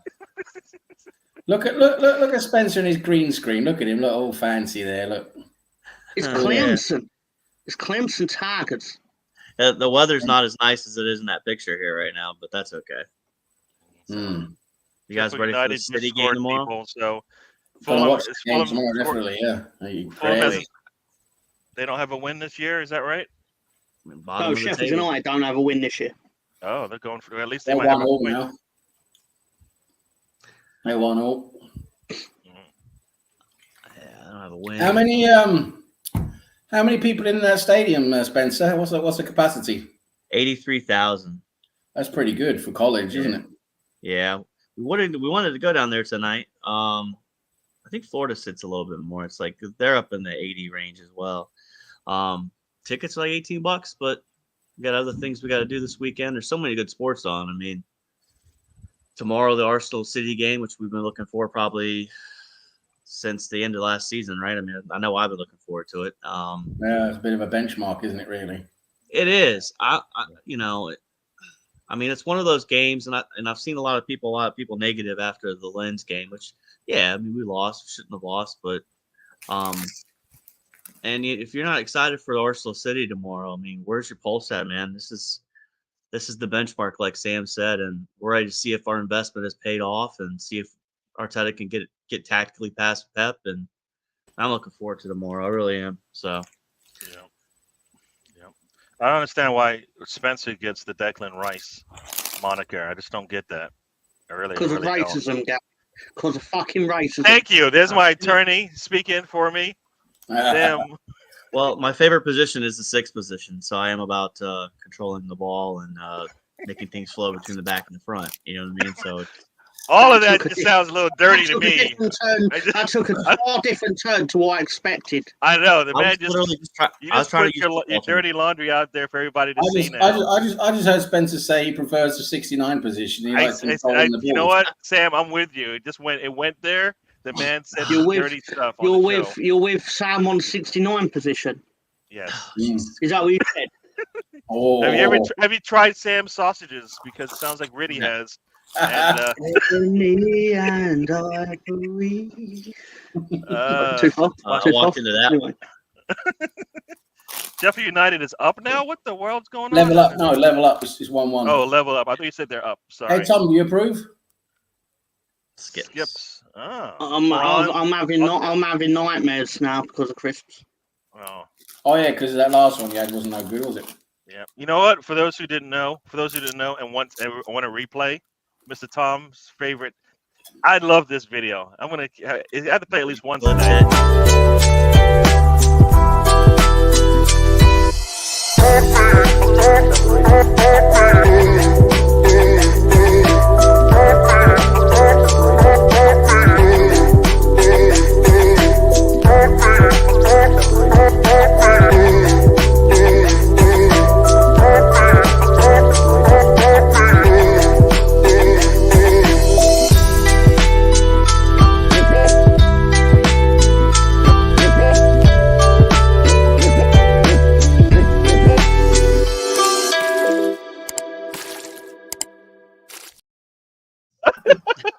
Look at Spencer and his green screen. Look at him. Look all fancy there. Look. It's Clemson. It's Clemson Tigers. The weather's not as nice as it is in that picture here right now, but that's okay. Mm. You guys Sheffield ready for the United City just game scored, tomorrow? people, so Gonna Fulham, watch the game tomorrow, scored- definitely. Yeah. Are you Fulham crazy? hasn't. They don't have a win this year. Is that right? I mean, bottom No, of the Sheffield table. United don't have a win this year. Oh, they're going for. At least they They might have won a all point. now. They won all. Yeah, I don't have a win. How many people in the stadium, Spencer? What's the capacity? 83,000. That's pretty good for college, isn't it? Yeah, we wanted to go down there tonight. I think Florida sits a little bit more. It's like they're up in the 80 range as well. Tickets are like $18, but we got other things we got to do this weekend. There's so many good sports on. I mean, tomorrow the Arsenal City game, which we've been looking for probably since the end of last season, right? I mean, I know I've been looking forward to it. Yeah, it's a bit of a benchmark, isn't it? Really. It is. I mean, it's one of those games, and I've seen a lot of people negative after the Lens game, which, yeah, I mean, we lost, we shouldn't have lost, but, and if you're not excited for Arsenal City tomorrow, I mean, where's your pulse at, man? This is the benchmark, like Sam said, and we're ready to see if our investment has paid off and see if Arteta can get tactically past Pep, and I'm looking forward to tomorrow. I really am. So. Yeah. I don't understand why Spencer gets the Declan Rice moniker. I just don't get that. I really Because of don't. racism, Gary. Because of fucking racism. Thank you. There's my attorney speaking for me. Damn. Well, my favorite position is the sixth position, so I am about controlling the ball and making things flow between the back and the front. You know what I mean? So all of that just sounds a little dirty to me. That took a far different turn to what I expected. I know the man just put your dirty laundry out there for everybody to see now. I just heard Spencer say he prefers the 69 position. He likes controlling the ball. You know what, Sam? I'm with you. It went there. The man said dirty stuff. You're with Sam on 69 position. Yes. Is that what you said? Oh. Have you tried Sam's sausages? Because it sounds like Riddy has. And, and I believe. Too far. I walked into that one. Sheffield United is up now. What the world's going on? Level up. No, level up. It's 1-1. Oh, level up. I thought you said they're up. Sorry. Hey, Tom, do you approve? Skips. Oh. I'm having nightmares now because of crisps. Oh yeah, because that last one you had wasn't no good, was it? Yeah. You know what? For those who didn't know, and want to replay, Mr. Tom's favorite. I love this video. I have to play at least once today.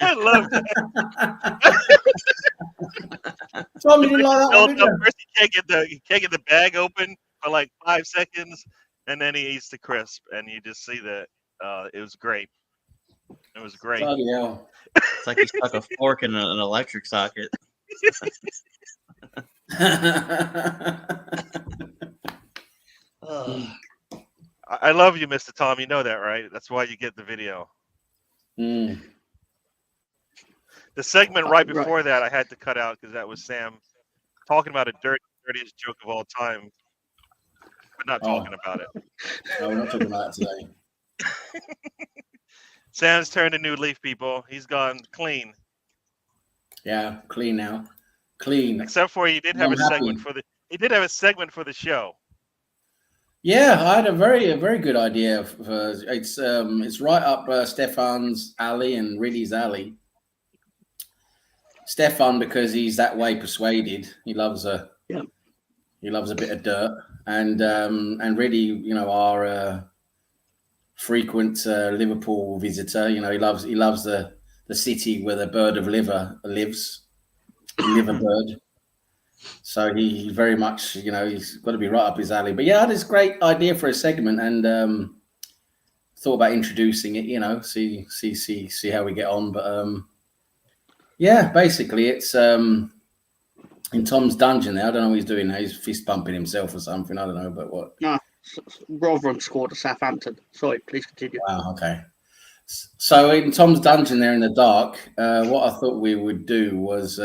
I love that. Tom, you didn't like that one, did you? First, he can't get the bag open for like 5 seconds, and then he eats the crisp, and you just see that. It was great. It was great. Bloody hell. It's like he stuck a fork in an electric socket. I love you, Mr. Tom. You know that, right? That's why you get the video. Mm. The segment right before that I had to cut out because that was Sam talking about the dirtiest joke of all time, but not talking about it. No, we're not talking about it today. Sam's turned a new leaf, people. He's gone clean. Yeah, clean now. Clean. Except for he did have a segment for the show. Yeah, I had a very good idea. It's right up Stefan's alley and Riddy's alley. Stefan, because he's that way persuaded, he loves a bit of dirt, and Riddy, you know, our frequent Liverpool visitor. You know, he loves the city where the bird of liver lives, liver bird. So he very much, he's got to be right up his alley. But yeah, I had this great idea for a segment, and thought about introducing it. See how we get on. But yeah, basically it's in Tom's dungeon there. I don't know what he's doing now. He's fist pumping himself or something. I don't know, but what? No, Rotherham scored at Southampton. Sorry, please continue. Wow, okay. So in Tom's dungeon there in the dark, what I thought we would do was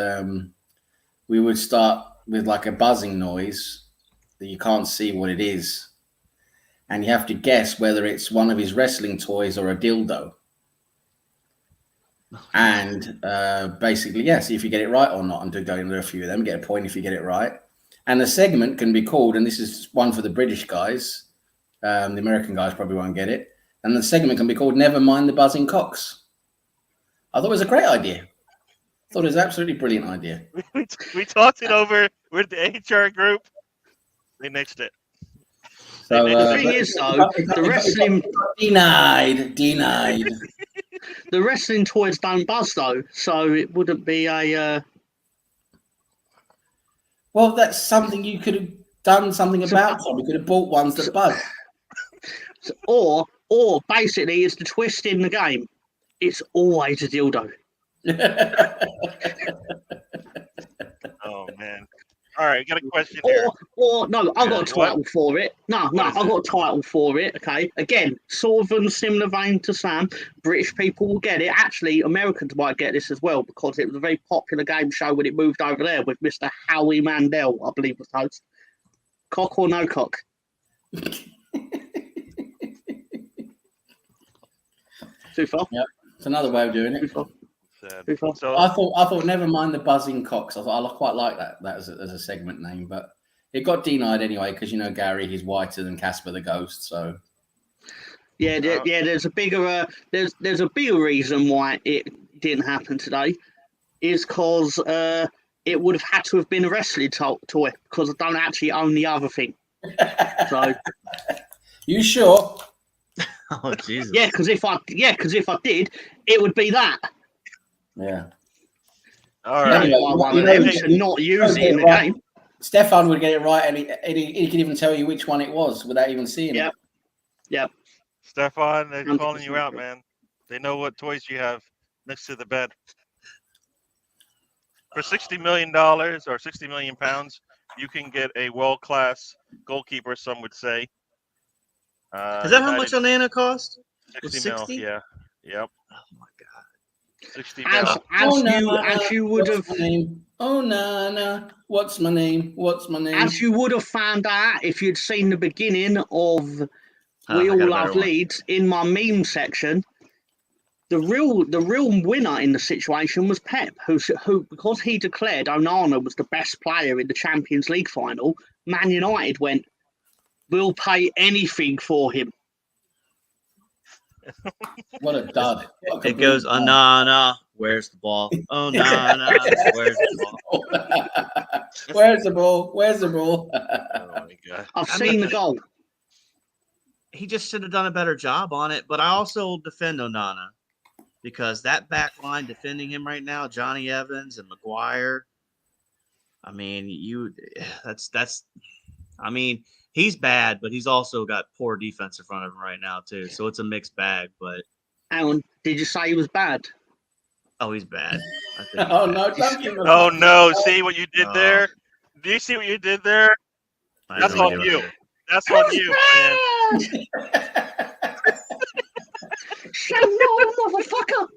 we would start with like a buzzing noise that you can't see what it is. And you have to guess whether it's one of his wrestling toys or a dildo. And basically, see if you get it right or not. And do go into a few of them, get a point if you get it right. And the segment can be called, and this is one for the British guys. The American guys probably won't get it. And the segment can be called Never Mind the Buzzing Cocks. I thought it was a great idea. I thought it was an absolutely brilliant idea. We talked it over with the HR group. They nixed it. So the thing is, though, the wrestling denied. The wrestling toys don't buzz, though, so it wouldn't be a. Well, that's something you could have done something about. So we could have bought ones that buzz. Or basically, it's the twist in the game. It's always a dildo. Oh man! All right, got a question here. Or no, I got a title for it. No, I got a title for it. Okay, again, sort of similar vein to Sam. British people will get it. Actually, Americans might get this as well because it was a very popular game show when it moved over there with Mr. Howie Mandel, I believe was host. Cock or no cock? Too far. Yep, it's another way of doing it. Too far. So I thought never mind the buzzing cocks. I thought I quite like that as a segment name, but it got denied anyway because Gary, he's whiter than Casper the Ghost. So yeah, there's a bigger there's a bigger reason why it didn't happen today, is because it would have had to have been a wrestling toy because I don't actually own the other thing. So you sure? Oh Jesus! Yeah, because if I did, it would be that. Yeah. all right. Anyway, One of them to not use it in the game. Stefan would get it right, and he could even tell you which one it was without even seeing it. Yep. Stefan, they're calling you out, man. They know what toys you have next to the bed. For $60 million or 60 million pounds, you can get a world-class goalkeeper. Some would say. Is that how much Onana cost? 60 mil, 60? yeah. Yep. Oh my god! 60 mil. As you would have. Oh Nana, what's my name? What's my name? As you would have found out if you'd seen the beginning of We All Love Leeds in my meme section. The real winner in the situation was Pep, who because he declared Onana was the best player in the Champions League final, Man United went, "We'll pay anything for him." What a dud. It goes, Onana, where's the ball? Onana, where's the ball? Where's the ball? Where's the ball? Oh my god! I've seen the goal. He just should have done a better job on it. But I also defend Onana because that back line defending him right now, Johnny Evans and Maguire. I mean, I mean, he's bad, but he's also got poor defense in front of him right now too. So it's a mixed bag. But Alan, did you say he was bad? oh, he's bad. I think Oh no! Don't give him a Oh no! See what you did there? Do you see what you did there? That's on you. That's on you, man. Say no, motherfucker!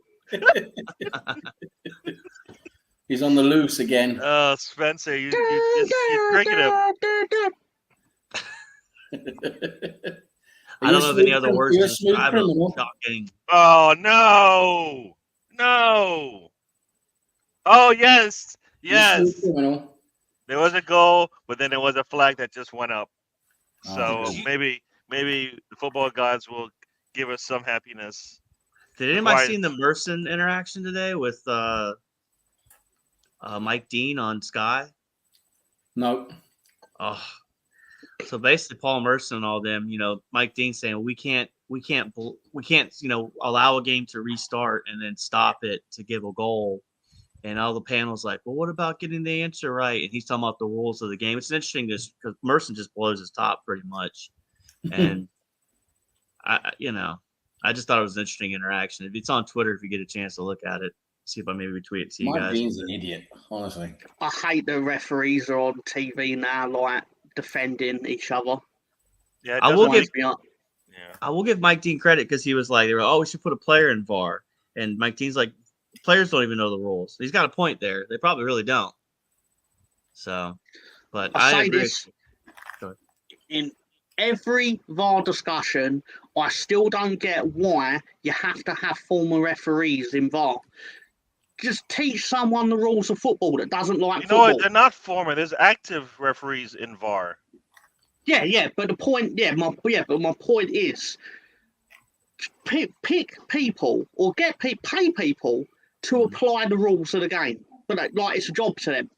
He's on the loose again. Oh, Spencer, you're tricking him. I don't know of any other words to You're a smooth describe it criminal. without getting. Oh no! No! Oh yes! You're a Yes! smooth criminal. There was a goal, but then there was a flag that just went up. Oh, So good. maybe the football gods will give us some happiness. Did anybody see the Merson interaction today with Mike Dean on Sky? No. Oh, so basically, Paul Merson and all them, Mike Dean saying we can't, allow a game to restart and then stop it to give a goal, And all the panel's like, well, what about getting the answer right? And he's talking about the rules of the game. It's interesting because Merson just blows his top pretty much. And I just thought it was an interesting interaction. If it's on Twitter, if you get a chance to look at it, see if I maybe tweet it to you Mike guys. Dean's an idiot, honestly. I hate the referees are on TV now, like defending each other. Yeah, I will give Mike Dean credit because he was like, they were, oh, we should put a player in VAR. And Mike Dean's like, players don't even know the rules. He's got a point there. They probably really don't. So, but I say agree. this in every VAR discussion, I still don't get why you have to have former referees in VAR. Just teach someone the rules of football that doesn't like You know football. what? They're not former. There's active referees in VAR. Yeah, but the point, but my point is, pick people or pay people to apply the rules of the game, but like it's a job to them.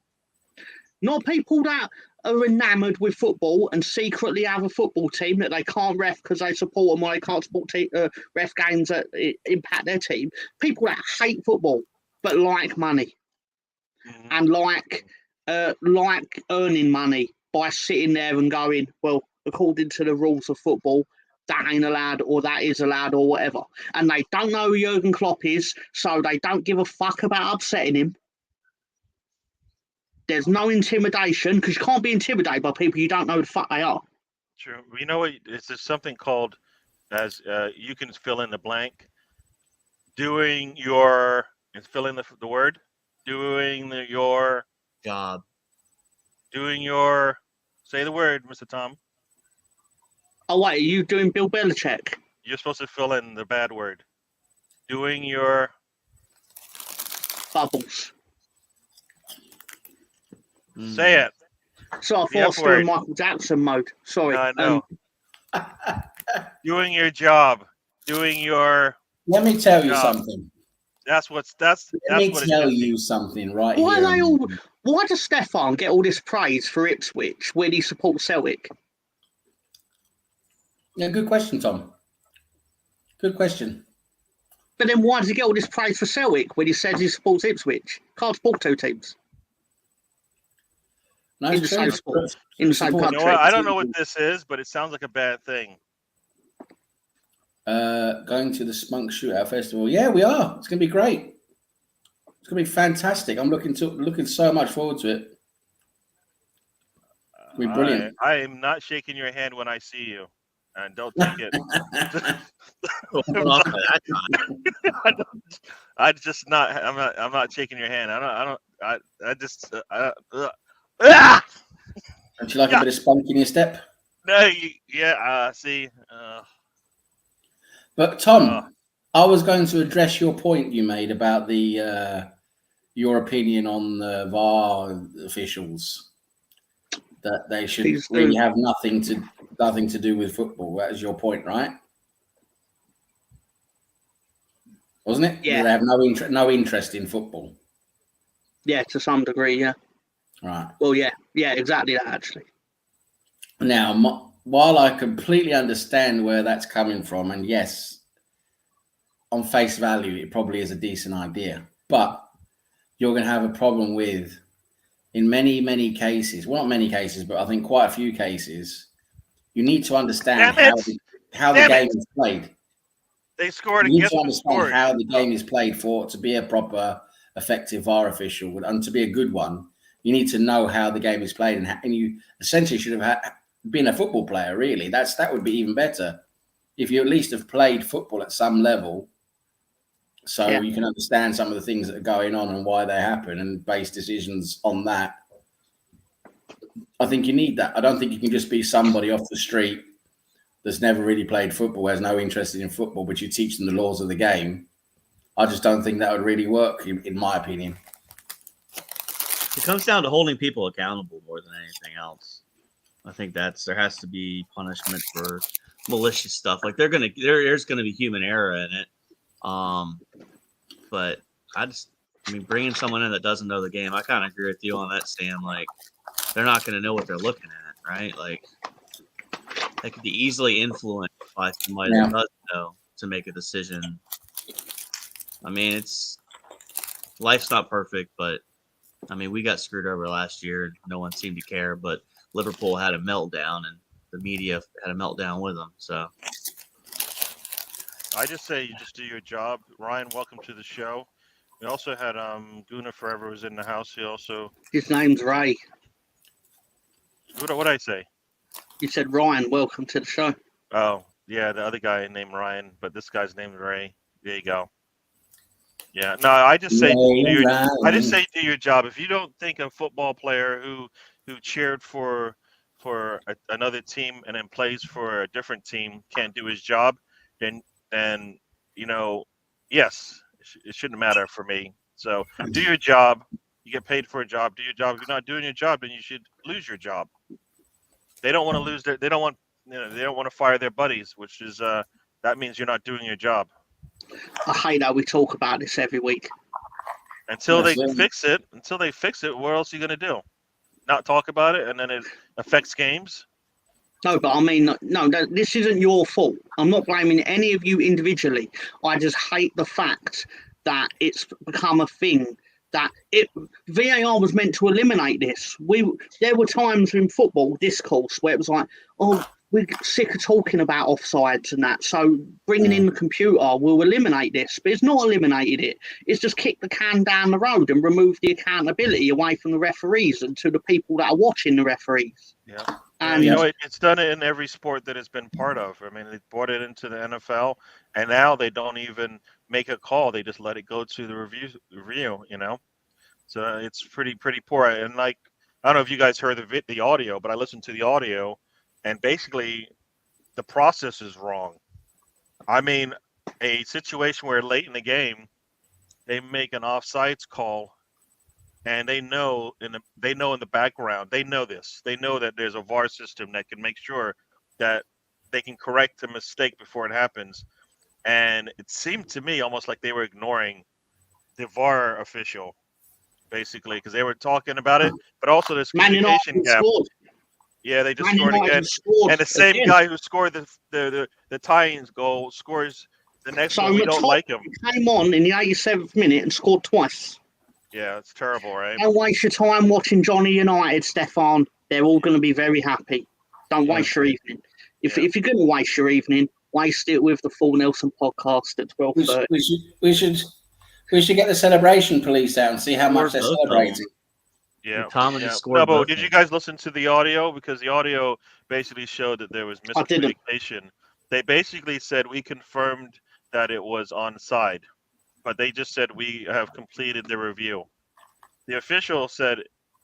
Not people that are enamoured with football and secretly have a football team that they can't ref because they support them or they can't support ref games that impact their team. People that hate football but like money and like earning money by sitting there and going, well, according to the rules of football, that ain't allowed or that is allowed or whatever. And they don't know who Jurgen Klopp is, so they don't give a fuck about upsetting him. There's no intimidation because you can't be intimidated by people you don't know who the fuck they are. True. You know what? There's something called, as you can fill in the blank, doing your, and fill in the word, your job. Doing your, say the word, Mr. Tom. Oh, wait, are you doing Bill Belichick? You're supposed to fill in the bad word. Doing your bubbles. Say it. So I thought I was still in Michael Jackson mode. Sorry. No, I know. Doing your job. Doing your. Let me tell you something. Let me tell you something right here. Why does Stefan get all this praise for Ipswich when he supports Celtic? Yeah, good question, Tom. Good question. But then why does he get all this praise for Celtic when he says he supports Ipswich? Can't support two teams. No, in the same sport, in the same country. You know what? I don't know what this is, but it sounds like a bad thing. Going to the Spunk Shootout Festival. Yeah, we are. It's going to be great. It's going to be fantastic. I'm looking so much forward to it. It'll be brilliant. I am not shaking your hand when I see you, and don't take it. I'm not shaking your hand. Don't you like a bit of spunk in your step? No, see. But Tom, I was going to address your point you made about the your opinion on the VAR officials, that they should really have nothing to do with football. That was your point, right? Wasn't it? Yeah. They have no interest in football. Yeah, to some degree, yeah. Right. Well, yeah, exactly that, actually. Now, while I completely understand where that's coming from, and yes, on face value, it probably is a decent idea, but you're going to have a problem with, in many, many cases, well, not many cases, but I think quite a few cases, you need to understand how the game is played. They scored You need against to understand how the game is played for it to be a proper, effective VAR official, and to be a good one. You need to know how the game is played, and you essentially should have been a football player. Really, that would be even better if you at least have played football at some level, so you can understand some of the things that are going on and why they happen, and base decisions on that. I think you need that. I don't think you can just be somebody off the street that's never really played football, has no interest in football, but you teach them the laws of the game. I just don't think that would really work, in my opinion. It comes down to holding people accountable more than anything else. I think there has to be punishment for malicious stuff. Like there's gonna be human error in it. But bringing someone in that doesn't know the game, I kind of agree with you on that, Stan. Like they're not gonna know what they're looking at, right? Like they could be easily influenced by somebody that does know to make a decision. I mean, life's not perfect, but I mean, we got screwed over last year. No one seemed to care, but Liverpool had a meltdown, and the media had a meltdown with them. So I just say you just do your job. Ryan, welcome to the show. We also had Guna Forever was in the house. He also. His name's Ray. What I say? You said Ryan, welcome to the show. Oh yeah, the other guy named Ryan, but this guy's named Ray. There you go. Yeah, no, I just say do your job. If you don't think a football player who cheered for another team and then plays for a different team can't do his job, then yes, it shouldn't matter for me. So do your job. You get paid for a job. Do your job. If you're not doing your job, then you should lose your job. They don't want to lose they don't want to fire their buddies, which is that means you're not doing your job. I hate how we talk about this every week. Until they fix it, what else are you going to do? Not talk about it, and then it affects games? No, but I mean, no, this isn't your fault. I'm not blaming any of you individually. I just hate the fact that it's become a thing that VAR was meant to eliminate this. There were times in football discourse where it was like, oh, we're sick of talking about offsides and that, so bringing in the computer will eliminate this. But it's not eliminated it. It's just kicked the can down the road and removed the accountability away from the referees and to the people that are watching the referees. Yeah. And it's done it in every sport that it's been part of. I mean, they brought it into the NFL, and now they don't even make a call. They just let it go to the review, So it's pretty poor. And like, I don't know if you guys heard the audio, but I listened to the audio. And basically, the process is wrong. I mean, a situation where late in the game, they make an offsides call, and they know in the background, they know this. They know that there's a VAR system that can make sure that they can correct a mistake before it happens. And it seemed to me almost like they were ignoring the VAR official, basically, because they were talking about it, but also this communication gap. Yeah, they just scored again, and the same guy who scored the tying goal scores the next one. We don't like him. He came on in the 87th minute and scored twice. Yeah, it's terrible, right? Don't waste your time watching Johnny United, Stefan. They're all going to be very happy. Don't waste your evening. If you're going to waste your evening, waste it with the Full Nelson podcast at 12:30. We should get the celebration police out and see how much they're celebrating. Yeah. No, but did you guys listen to the audio? Because the audio basically showed that there was miscommunication. They basically said we confirmed that it was onside, but they just said we have completed the review. The official said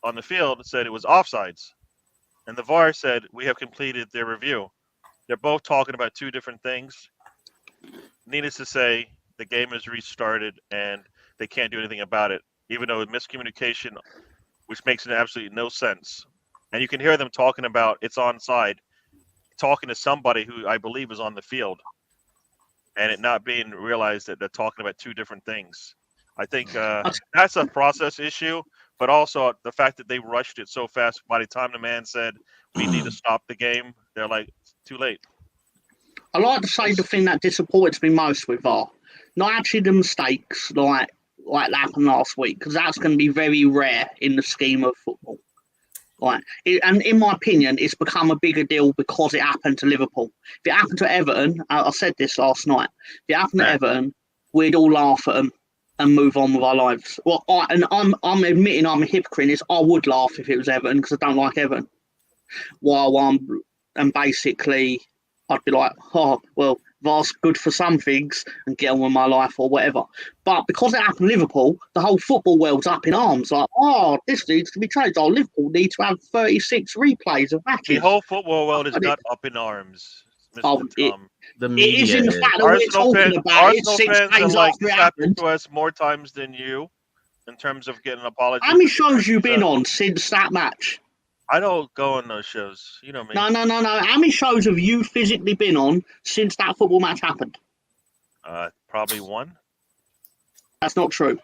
on the field said it was offsides, and the VAR said we have completed their review. They're both talking about two different things. Needless to say, the game is restarted, and they can't do anything about it, even though miscommunication, which makes absolutely no sense. And you can hear them talking about it's onside, talking to somebody who I believe is on the field, and it not being realized that they're talking about two different things. I think that's a process issue, but also the fact that they rushed it so fast. By the time the man said, we need to stop the game, they're like, it's too late. I like to say the thing that disappoints me most with VAR, not actually the mistakes like that happened last week, because that's going to be very rare in the scheme of football. And in my opinion, it's become a bigger deal because it happened to Liverpool. If it happened to Everton, I said this last night, if it happened to Everton, we'd all laugh at them and move on with our lives. Well, I'm admitting I'm a hypocrite. I would laugh if it was Everton because I don't like Everton. And basically, I'd be like, oh, well, VAR's good for some things and get on with my life or whatever. But because it happened to Liverpool, the whole football world's up in arms. Like, oh, this needs to be changed. Oh, Liverpool need to have 36 replays of matches. The whole football world is not up in arms, Mr. Tom. The media it is in the fact that Arsenal we're talking about it 6 fans days are like after it happened happened. to us more times than you in terms of getting apologies. How many shows you been on since that match? I don't go on those shows. You know me. No. How many shows have you physically been on since that football match happened? Probably one. That's not true.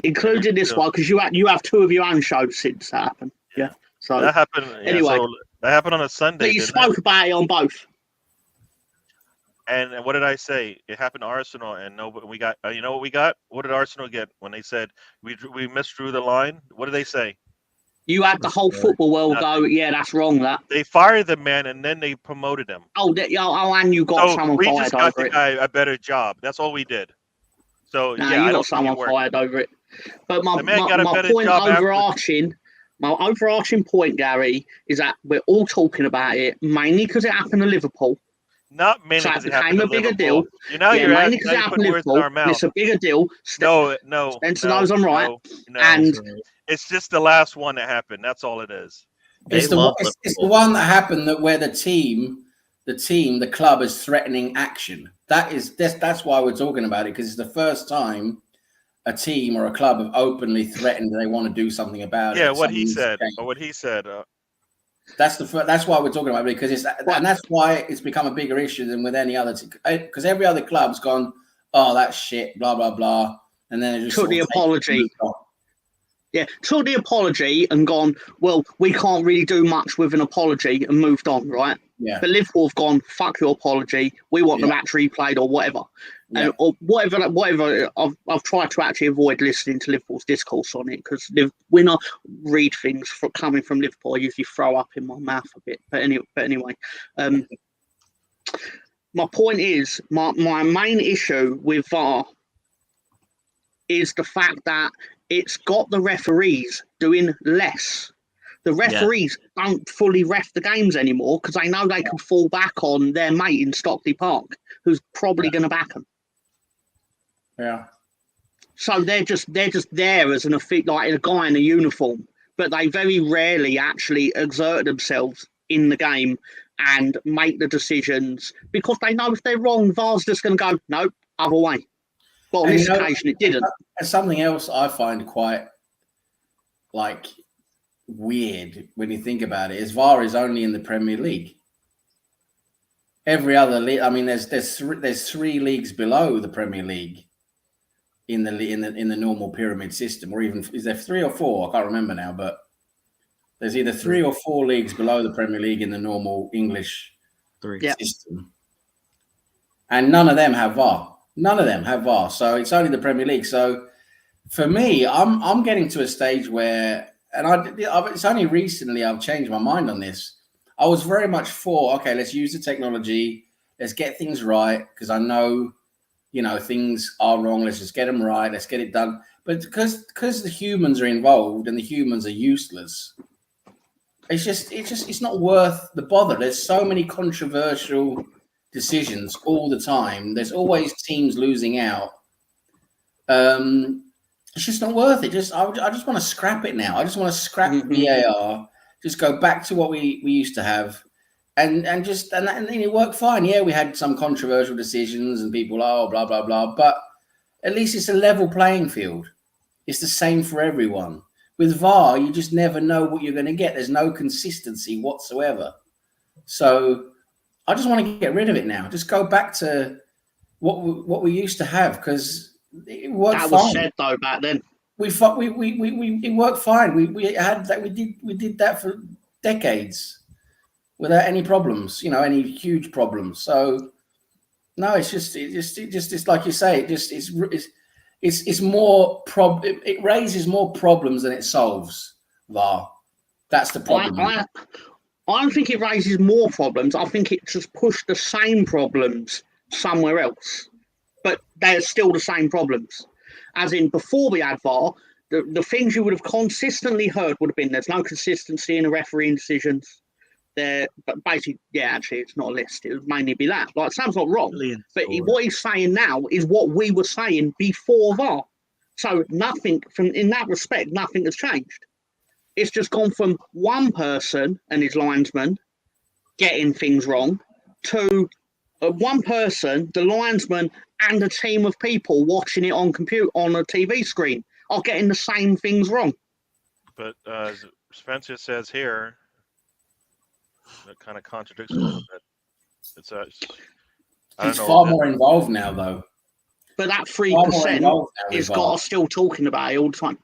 Including this one, because you have 2 of your own shows since that happened. Yeah. So that happened. Yeah, anyway, so that happened on a Sunday. but you spoke about it on both. And what did I say? It happened to Arsenal, and nobody. We got. You know what we got? What did Arsenal get when they said we misdrew the line? What did they say? You had the whole football world go, yeah, that's wrong. That. They fired the man, and then they promoted him. Oh, and you got So someone we fired just got over the it. guy a better job. That's all we did. So No, yeah, you I got don't think someone it worked. fired over it. But my The man got a better point job after. my overarching point, Gary, is that we're all talking about it mainly because it happened to Liverpool. Not mainly So because it it happened became to a bigger Liverpool. deal. You know, Yeah, you're mainly asking, because now it you're happened putting to words in Liverpool. our mouth. It's a bigger deal. No, Spencer knows I'm right. No. And It's just the last one that happened. That's all it is. It's the one that happened that where the club is threatening action. That's why we're talking about it, because it's the first time a team or a club have openly threatened they want to do something about it. Yeah, what he said. That's why we're talking about it, because and that's why it's become a bigger issue than with any other. Because every other club's gone, oh, that's shit, blah blah blah, and then it just took the apology. Yeah, took the apology and gone, well, we can't really do much with an apology, and moved on, right? Yeah. But Liverpool have gone, fuck your apology, we want the match replayed or whatever. Yeah. And or whatever. I've tried to actually avoid listening to Liverpool's discourse on it, because when I read things coming from Liverpool, I usually throw up in my mouth a bit. But anyway, my point is, my main issue with VAR is the fact that it's got the referees doing less. The referees don't fully ref the games anymore because they know they can fall back on their mate in Stockley Park, who's probably going to back them. Yeah. So they're just there as like a guy in a uniform, but they very rarely actually exert themselves in the game and make the decisions, because they know if they're wrong, VAR's just going to go, nope, other way. But on this occasion, it didn't. Something else I find quite weird when you think about it is VAR is only in the Premier League. Every other league, I mean, there's three leagues below the Premier League in the normal pyramid system, or even is there 3 or 4? I can't remember now, but there's either 3 or 4 leagues below the Premier League in the normal English system, and none of them have VAR. None of them have VAR, so it's only the Premier League. So for me, I'm getting to a stage where, and it's only recently I've changed my mind on this. I was very much for, okay, let's use the technology, let's get things right, because I know, things are wrong. Let's just get them right. Let's get it done. But because the humans are involved and the humans are useless, it's not worth the bother. There's so many controversial decisions all the time. There's always teams losing out. It's just not worth it. I just want to scrap it now. I just want to scrap VAR. Just go back to what we used to have, and then it worked fine. Yeah, we had some controversial decisions and people, blah blah blah, but at least it's a level playing field. It's the same for everyone. With VAR, you just never know what you're going to get. There's no consistency whatsoever. So I just want to get rid of it now. Just go back to what we used to have, because it worked fine. That was said though back then. It worked fine. We had that. We did that for decades without any problems. Any huge problems. So no, it's like you say. It's more It raises more problems than it solves. VAR. That's the problem. I don't think it raises more problems. I think it just pushed the same problems somewhere else, but they're still the same problems. As in, before we had VAR, the things you would have consistently heard would have been there's no consistency in the refereeing decisions. But basically, actually, it's not a list. It would mainly be that. Like, Sam's not wrong, but what he's saying now is what we were saying before VAR. So nothing in that respect, nothing has changed. It's just gone from one person and his linesman getting things wrong to one person, the linesman, and a team of people watching it on a TV screen are getting the same things wrong. But Spencer says here, that kind of contradicts a little bit. It's far more involved now, though. But that 3% is got us still talking about it all the time.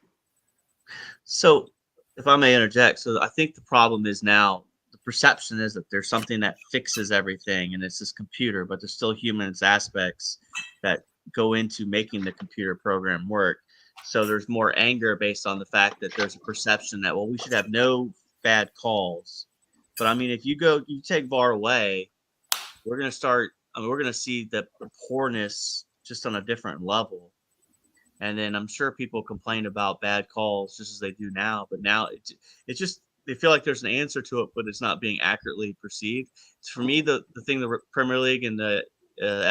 So, if I may interject, so I think the problem is now the perception is that there's something that fixes everything and it's this computer, but there's still humans aspects that go into making the computer program work. So there's more anger based on the fact that there's a perception that, well, we should have no bad calls. But I mean, if you take VAR away, we're going to see the poorness just on a different level. And then I'm sure people complain about bad calls just as they do now. But now it's just, they feel like there's an answer to it, but it's not being accurately perceived. For me, the thing the Premier League and the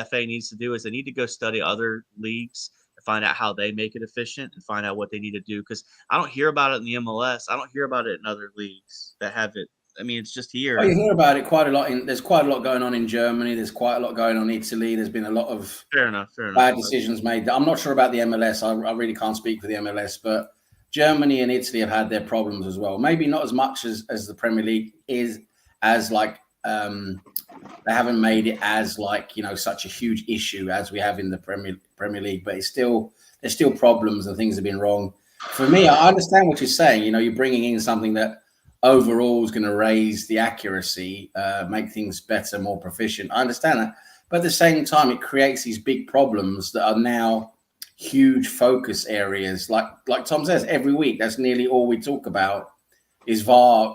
FA needs to do is they need to go study other leagues and find out how they make it efficient and find out what they need to do. Because I don't hear about it in the MLS. I don't hear about it in other leagues that have it. I mean, it's just here. Oh, you hear about it quite a lot. There's quite a lot going on in Germany. There's quite a lot going on in Italy. There's been a lot of fair enough. bad decisions made. I'm not sure about the MLS. I really can't speak for the MLS, but Germany and Italy have had their problems as well. Maybe not as much as the Premier League is, as like they haven't made it as like, you know, such a huge issue as we have in the Premier League. But there's still problems and things have been wrong. For me, I understand what you're saying. You know, you're bringing in something that overall is going to raise the accuracy, make things better, more proficient. I understand that. But at the same time, it creates these big problems that are now huge focus areas. Like Tom says, every week, that's nearly all we talk about is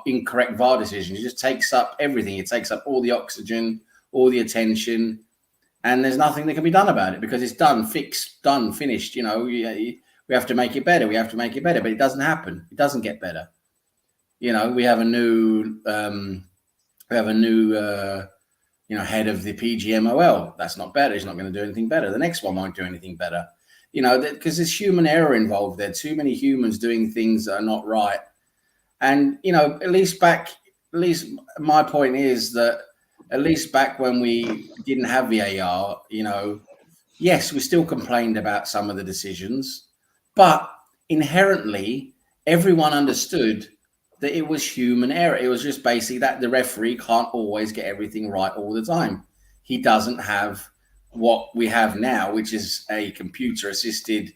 incorrect VAR decisions. It just takes up everything. It takes up all the oxygen, all the attention, and there's nothing that can be done about it because it's done, fixed, done, finished. You know, we have to make it better. We have to make it better, but it doesn't happen. It doesn't get better. You know, we have a new head of the PGMOL. That's not better. He's not going to do anything better. The next one won't do anything better. You know, because there's human error involved there. Too many humans doing things that are not right. And, you know, at least my point is that at least back when we didn't have VAR, you know, yes, we still complained about some of the decisions, but inherently everyone understood that it was human error. It was just basically that the referee can't always get everything right all the time. He doesn't have what we have now, which is a computer assisted,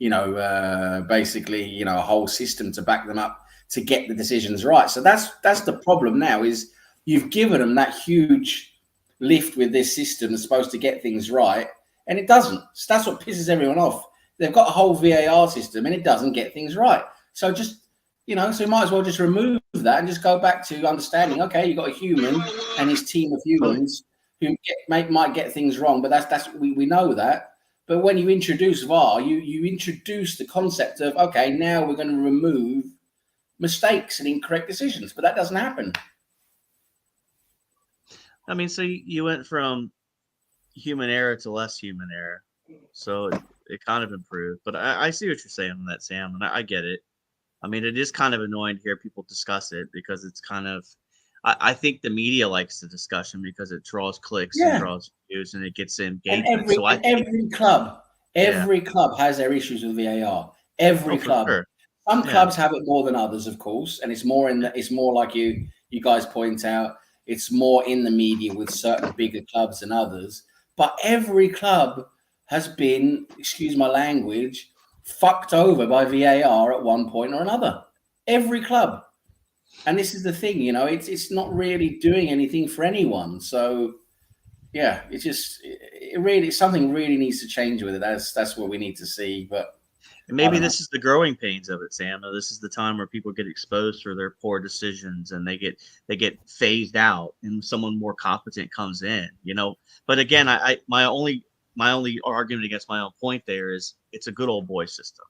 you know, basically, you know, a whole system to back them up to get the decisions right. So that's the problem now is you've given them that huge lift with this system that's supposed to get things right, and it doesn't. So that's what pisses everyone off. They've got a whole VAR system and it doesn't get things right. So just, you know, so you might as well just remove that and just go back to understanding, okay, you've got a human and his team of humans who might get things wrong, but we know that. But when you introduce VAR, you introduce the concept of, okay, now we're going to remove mistakes and incorrect decisions, but that doesn't happen. I mean, so you went from human error to less human error, so it kind of improved. But I see what you're saying on that, Sam, and I get it. I mean, it is kind of annoying to hear people discuss it because it's kind of, I think the media likes the discussion because it draws clicks and draws views and it gets engagement. Every club has their issues with VAR. Every club. Sure. Some clubs have it more than others, of course, and it's more like you guys point out. It's more in the media with certain bigger clubs than others. But every club has been, excuse my language, fucked over by VAR at one point or another. Every club. And this is the thing, you know, it's not really doing anything for anyone. So yeah, something really needs to change with it. That's what we need to see. But maybe this is the growing pains of it, Sam. This is the time where people get exposed for their poor decisions and they get phased out and someone more competent comes in, you know. But again, my only argument against my own point there is it's a good old boy system.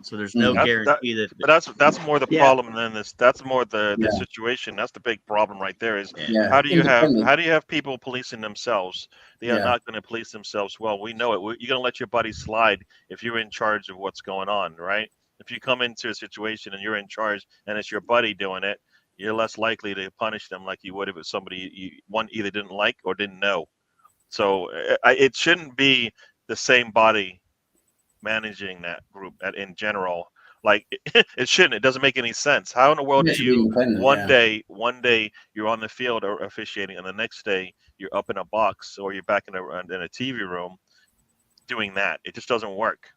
So there's no guarantee that. But that's more the problem than this. That's more the situation. That's the big problem right there. Is how do you have people policing themselves? They are not going to police themselves well. We know it. You're going to let your buddy slide if you're in charge of what's going on, right? If you come into a situation and you're in charge and it's your buddy doing it, you're less likely to punish them like you would if it's somebody you either didn't like or didn't know. So it shouldn't be the same body managing that group in general. Like it shouldn't. It doesn't make any sense. How in the world do you one day you're on the field or officiating and the next day you're up in a box or you're back in a TV room doing that? It just doesn't work.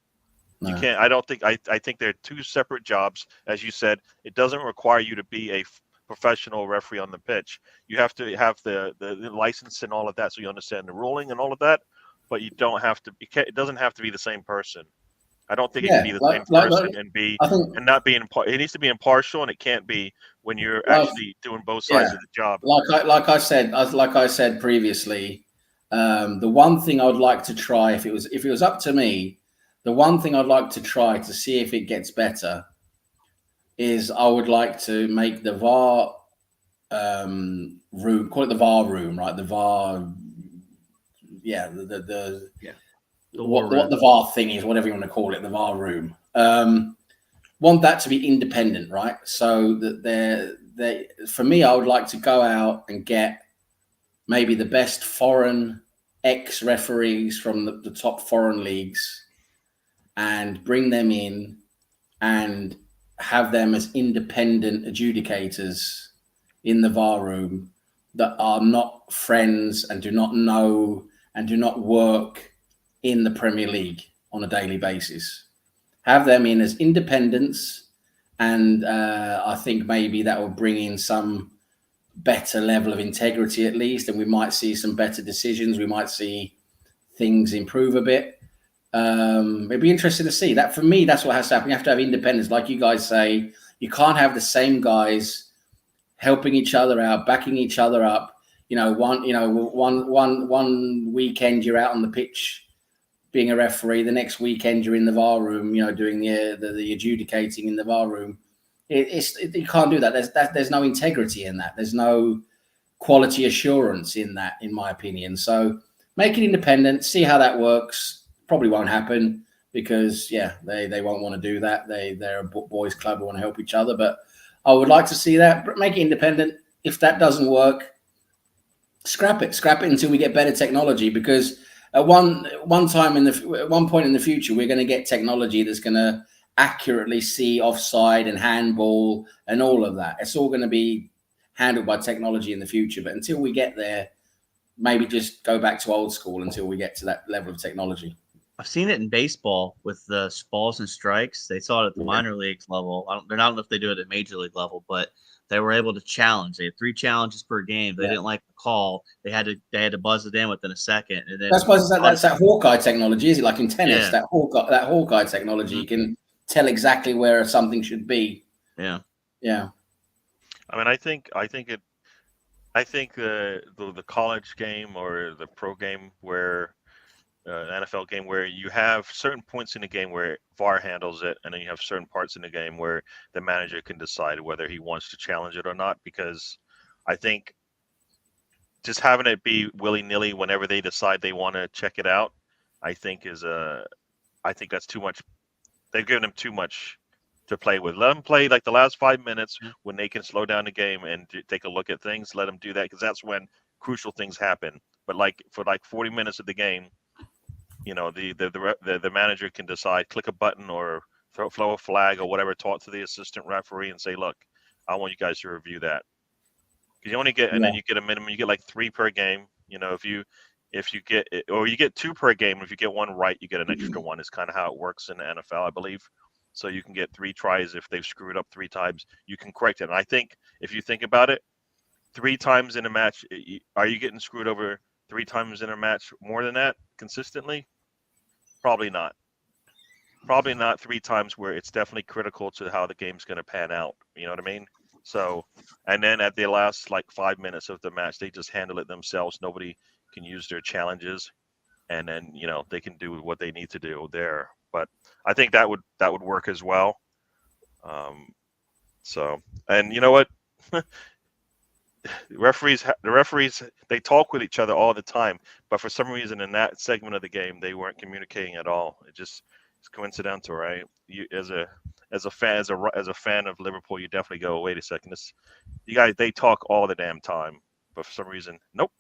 No. You can't. I think they're two separate jobs. As you said, it doesn't require you to be a professional referee on the pitch. You have to have the license and all of that, so you understand the ruling and all of that. But you don't have to. It doesn't have to be the same person. I don't think it can Yeah, be the same person I think, and not being. It needs to be impartial, and it can't be when you're like, actually doing both sides of the job. like I said previously, the one thing I'd like to try, if it was up to me, the one thing I'd like to try to see if it gets better is I would like to make the VAR room, call it the VAR room, right? The VAR, yeah, what the VAR thing is, whatever you want to call it, the VAR room. Want that to be independent, right? So that for me, I would like to go out and get maybe the best foreign ex-referees from the top foreign leagues and bring them in and have them as independent adjudicators in the VAR room that are not friends and do not know and do not work in the Premier League on a daily basis. Have them in as independents, and I think maybe that will bring in some better level of integrity at least, and we might see some better decisions. We might see things improve a bit. It'd be interesting to see that. For me, that's what has to happen. You have to have independence, like you guys say. You can't have the same guys helping each other out, backing each other up. One weekend you're out on the pitch being a referee, the next weekend you're in the VAR room, doing the adjudicating in the VAR room. You can't do that. There's no integrity in that. There's no quality assurance in that, in my opinion. So make it independent, see how that works. Probably won't happen because they won't want to do that. They're a boys club who want to help each other. But I would like to see that. Make it independent. If that doesn't work, scrap it until we get better technology, because at one point in the future, we're going to get technology that's going to accurately see offside and handball and all of that. It's all going to be handled by technology in the future. But until we get there, maybe just go back to old school until we get to that level of technology. I've seen it in baseball with the balls and strikes. They saw it at the minor leagues level. I don't know if they do it at major league level, but they were able to challenge. They had 3 challenges per game. They didn't like the call. They had to buzz it in within a second. And then that's that Hawkeye technology, is it? Like in tennis, Yeah. that Hawkeye technology, you can tell exactly where something should be. Yeah. Yeah. I mean, I think the college game or the pro game where NFL game where you have certain points in the game where VAR handles it, and then you have certain parts in the game where the manager can decide whether he wants to challenge it or not. Because I think just having it be willy-nilly whenever they decide they want to check it out, I think that's too much. They've given them too much to play with. Let them play like the last 5 minutes when they can slow down the game and take a look at things. Let them do that, because that's when crucial things happen. But for 40 minutes of the game, the manager can decide, click a button or throw a flag or whatever, talk to the assistant referee and say, look, I want you guys to review that. Because you only get, and then you get a minimum, you get like 3 per game. If you get, or you get 2 per game. If you get 1 right, you get an extra 1. Is kind of how it works in the NFL, I believe. So you can get 3 tries. If they've screwed up 3 times, you can correct it. And I think if you think about it, 3 times in a match, are you getting screwed over 3 times in a match more than that consistently? Probably not. Probably not 3 times where it's definitely critical to how the game's going to pan out. You know what I mean? So, and then at the last 5 minutes of the match, they just handle it themselves. Nobody can use their challenges, and then they can do what they need to do there. But I think that would work as well. So, and you know what? The referees, they talk with each other all the time, but for some reason in that segment of the game, they weren't communicating at all. It's coincidental, right? You as a fan of Liverpool, you definitely go, wait a second, they talk all the damn time, but for some reason, nope,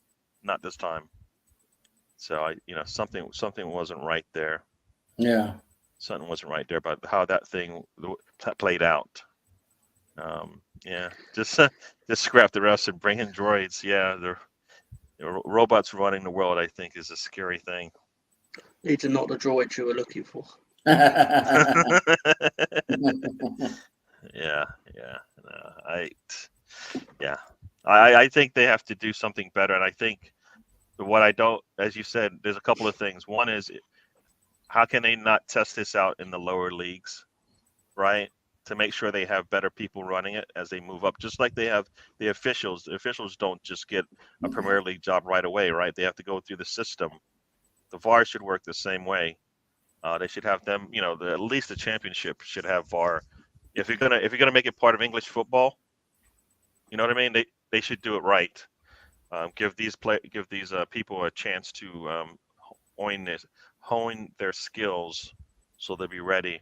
not this time. So something wasn't right there. Yeah, something wasn't right there about how that thing played out. Just scrap the rest and bring in droids. Yeah, the robots running the world, I think, is a scary thing. These are not the droids you were looking for. Yeah. yeah, I think they have to do something better. And I think what I don't, as you said, there's a couple of things. One is, how can they not test this out in the lower leagues, right? To make sure they have better people running it as they move up, just like they have the officials. The officials don't just get a Premier League job right away, right? They have to go through the system. The VAR should work the same way. They should have them, at least the championship should have VAR. If you're gonna make it part of English football, you know what I mean? They should do it right. Give these people a chance to hone their skills, so they'll be ready.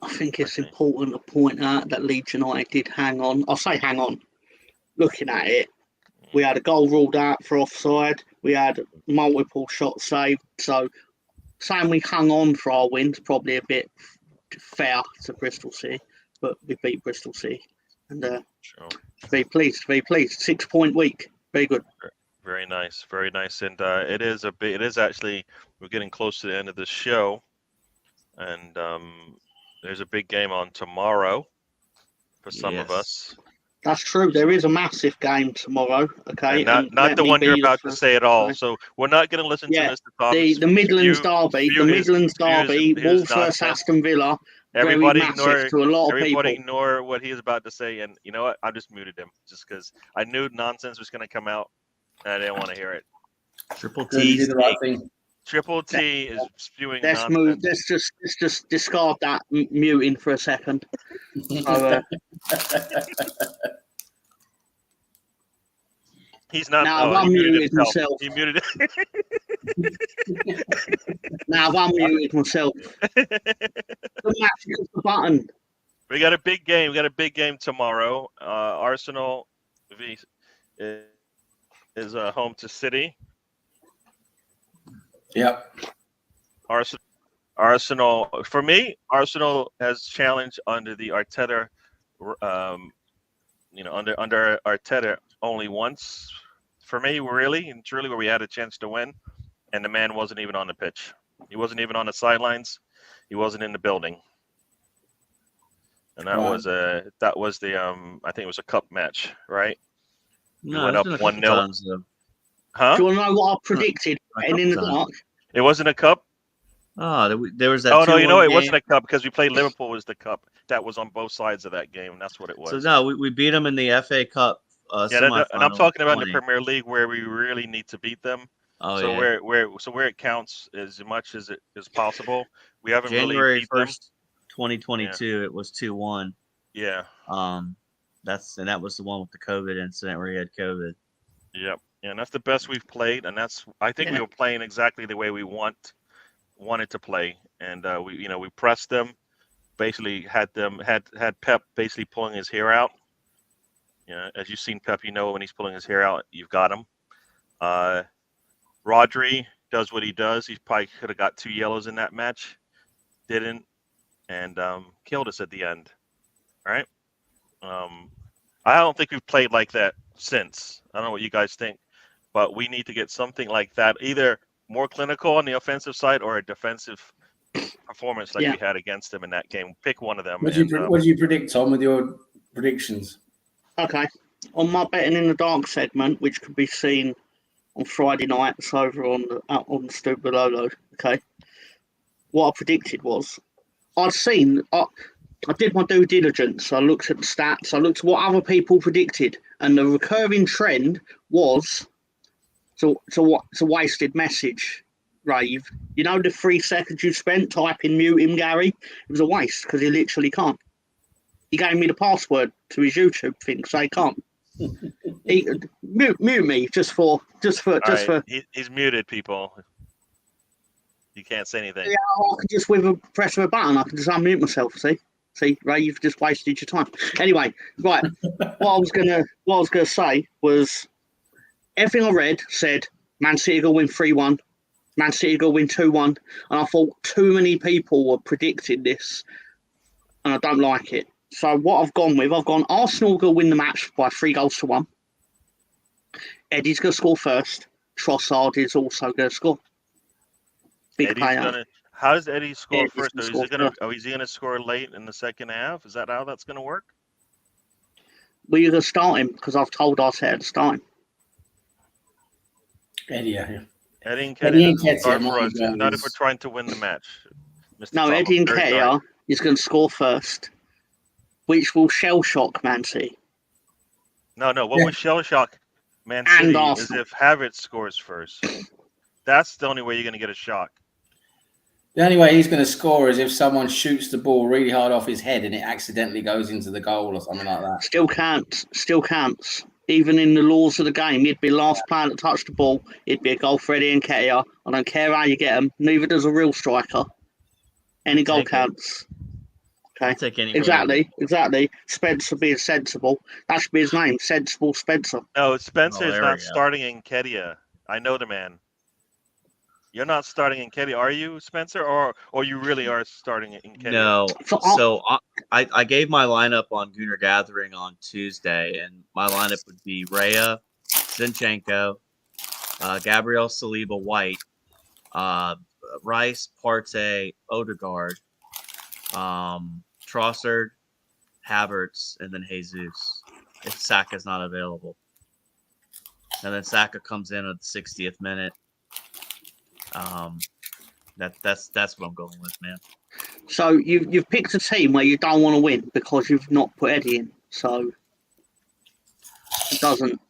I think it's important to point out that Leeds United did hang on. I say hang on. Looking at it, we had a goal ruled out for offside. We had multiple shots saved. So saying we hung on for our win's probably a bit fair to Bristol City, but we beat Bristol City. And Sure. very pleased. 6-point week. Very good. Very nice, very nice. And it is actually, we're getting close to the end of the show, and there's a big game on tomorrow for some of us. That's true. There is a massive game tomorrow. Okay, and not the one you're about to say at all. So we're not going to listen to Mr. Thomas. The Midlands derby. The Midlands derby. Wolves versus Aston Villa. Everybody ignore to a lot of people. Ignore what he is about to say, and you know what? I just muted him just because I knew nonsense was going to come out, and I didn't want to hear it. Triple T. Triple T is spewing nonsense. Let's just discard that muting for a second. So, he's not. Now I've unmuted myself. He muted it. Now I've unmuted myself. The match is the button. We got a big game. We got a big game tomorrow. Arsenal is home to City. Yep. Arsenal. For me, Arsenal has challenged under the Arteta. Under Arteta only once. For me, it's really where we had a chance to win, and the man wasn't even on the pitch. He wasn't even on the sidelines. He wasn't in the building. And that was the I think it was a cup match, right? No, we went up 1-0. Huh? Do you want to know what I predicted in the dark? It wasn't a cup. Oh, there was that. Oh no, it wasn't a cup because we played Liverpool as the cup. That was on both sides of that game. That's what it was. So no, we beat them in the FA Cup. And I'm talking about the Premier League where we really need to beat them. Oh, so yeah. where it counts as much as it is possible. We haven't January really beat 1st, 2022. Yeah. It was 2-1. Yeah. That was the one with the COVID incident where he had COVID. Yep. Yeah, and that's the best we've played, and I think we were playing exactly the way we wanted to play, and we pressed them, basically had Pep basically pulling his hair out. As you've seen Pep, when he's pulling his hair out, you've got him. Rodri does what he does. He probably could have got 2 yellows in that match, didn't, and killed us at the end. All right. I don't think we've played like that since. I don't know what you guys think, but we need to get something like that, either more clinical on the offensive side or a defensive performance like we had against them in that game. Pick one of them. What do you predict, Tom, with your predictions? Okay. On my betting in the dark segment, which could be seen on Friday nights over on the Stu Below. Okay. What I predicted was I did my due diligence. I looked at the stats. I looked at what other people predicted, and the recurring trend was it's a wasted message, Rave. The 3 seconds you spent typing mute him, Gary? It was a waste because he literally can't. He gave me the password to his YouTube thing, so he can't. Mute me just for. He's muted, people. You can't say anything. Yeah, I could just with a press of a button, I can just unmute myself. See, Ray, you've just wasted your time. Anyway, right. what I was gonna say was everything I read said Man City will win 3-1, Man City will win 2-1, and I thought too many people were predicting this, and I don't like it. So what I've gone Arsenal will win the match by 3-1. Eddie's gonna score first. Trossard is also gonna score. Big player. How does Eddie score first? Is he going to score late in the second half? Is that how that's going to work? Well, you're going to start him because I've told Arteta to start him. Eddie, yeah. Eddie and Eddie Nketiah Nketiah start for might us, go not if we're is- trying to win the match. Mr. No, Tom, Eddie I'm very sorry. Nketiah is going to score first, which will shell shock Man City. No. What would shell shock Man And City is Arsenal. if Havertz scores first. That's the only way you're going to get a shock. The only way he's going to score is if someone shoots the ball really hard off his head and it accidentally goes into the goal or something like that. Still counts. Even in the laws of the game, he'd be last player to touch the ball. It'd be a goal for Eddie Nketiah. I don't care how you get them. Neither does a real striker. Any goal Take it. counts. I'll Okay. take anybody. Exactly. Spencer being sensible. That should be his name. Sensible Spencer. No, Spencer Oh, is there not we go. starting in Nketiah. I know the man. You're not starting in Nketiah, are you, Spencer? Or you really are starting in Nketiah? No. For- So I gave my lineup on Gooner Gathering on Tuesday, and my lineup would be Rhea, Zinchenko, Gabriel Saliba White, Rice, Partey, Odegaard, Trossard, Havertz, and then Jesus if Saka's not available. And then Saka comes in at the 60th minute. That's what I'm going with, man. So you've picked a team where you don't want to win because you've not put Eddie in. So it doesn't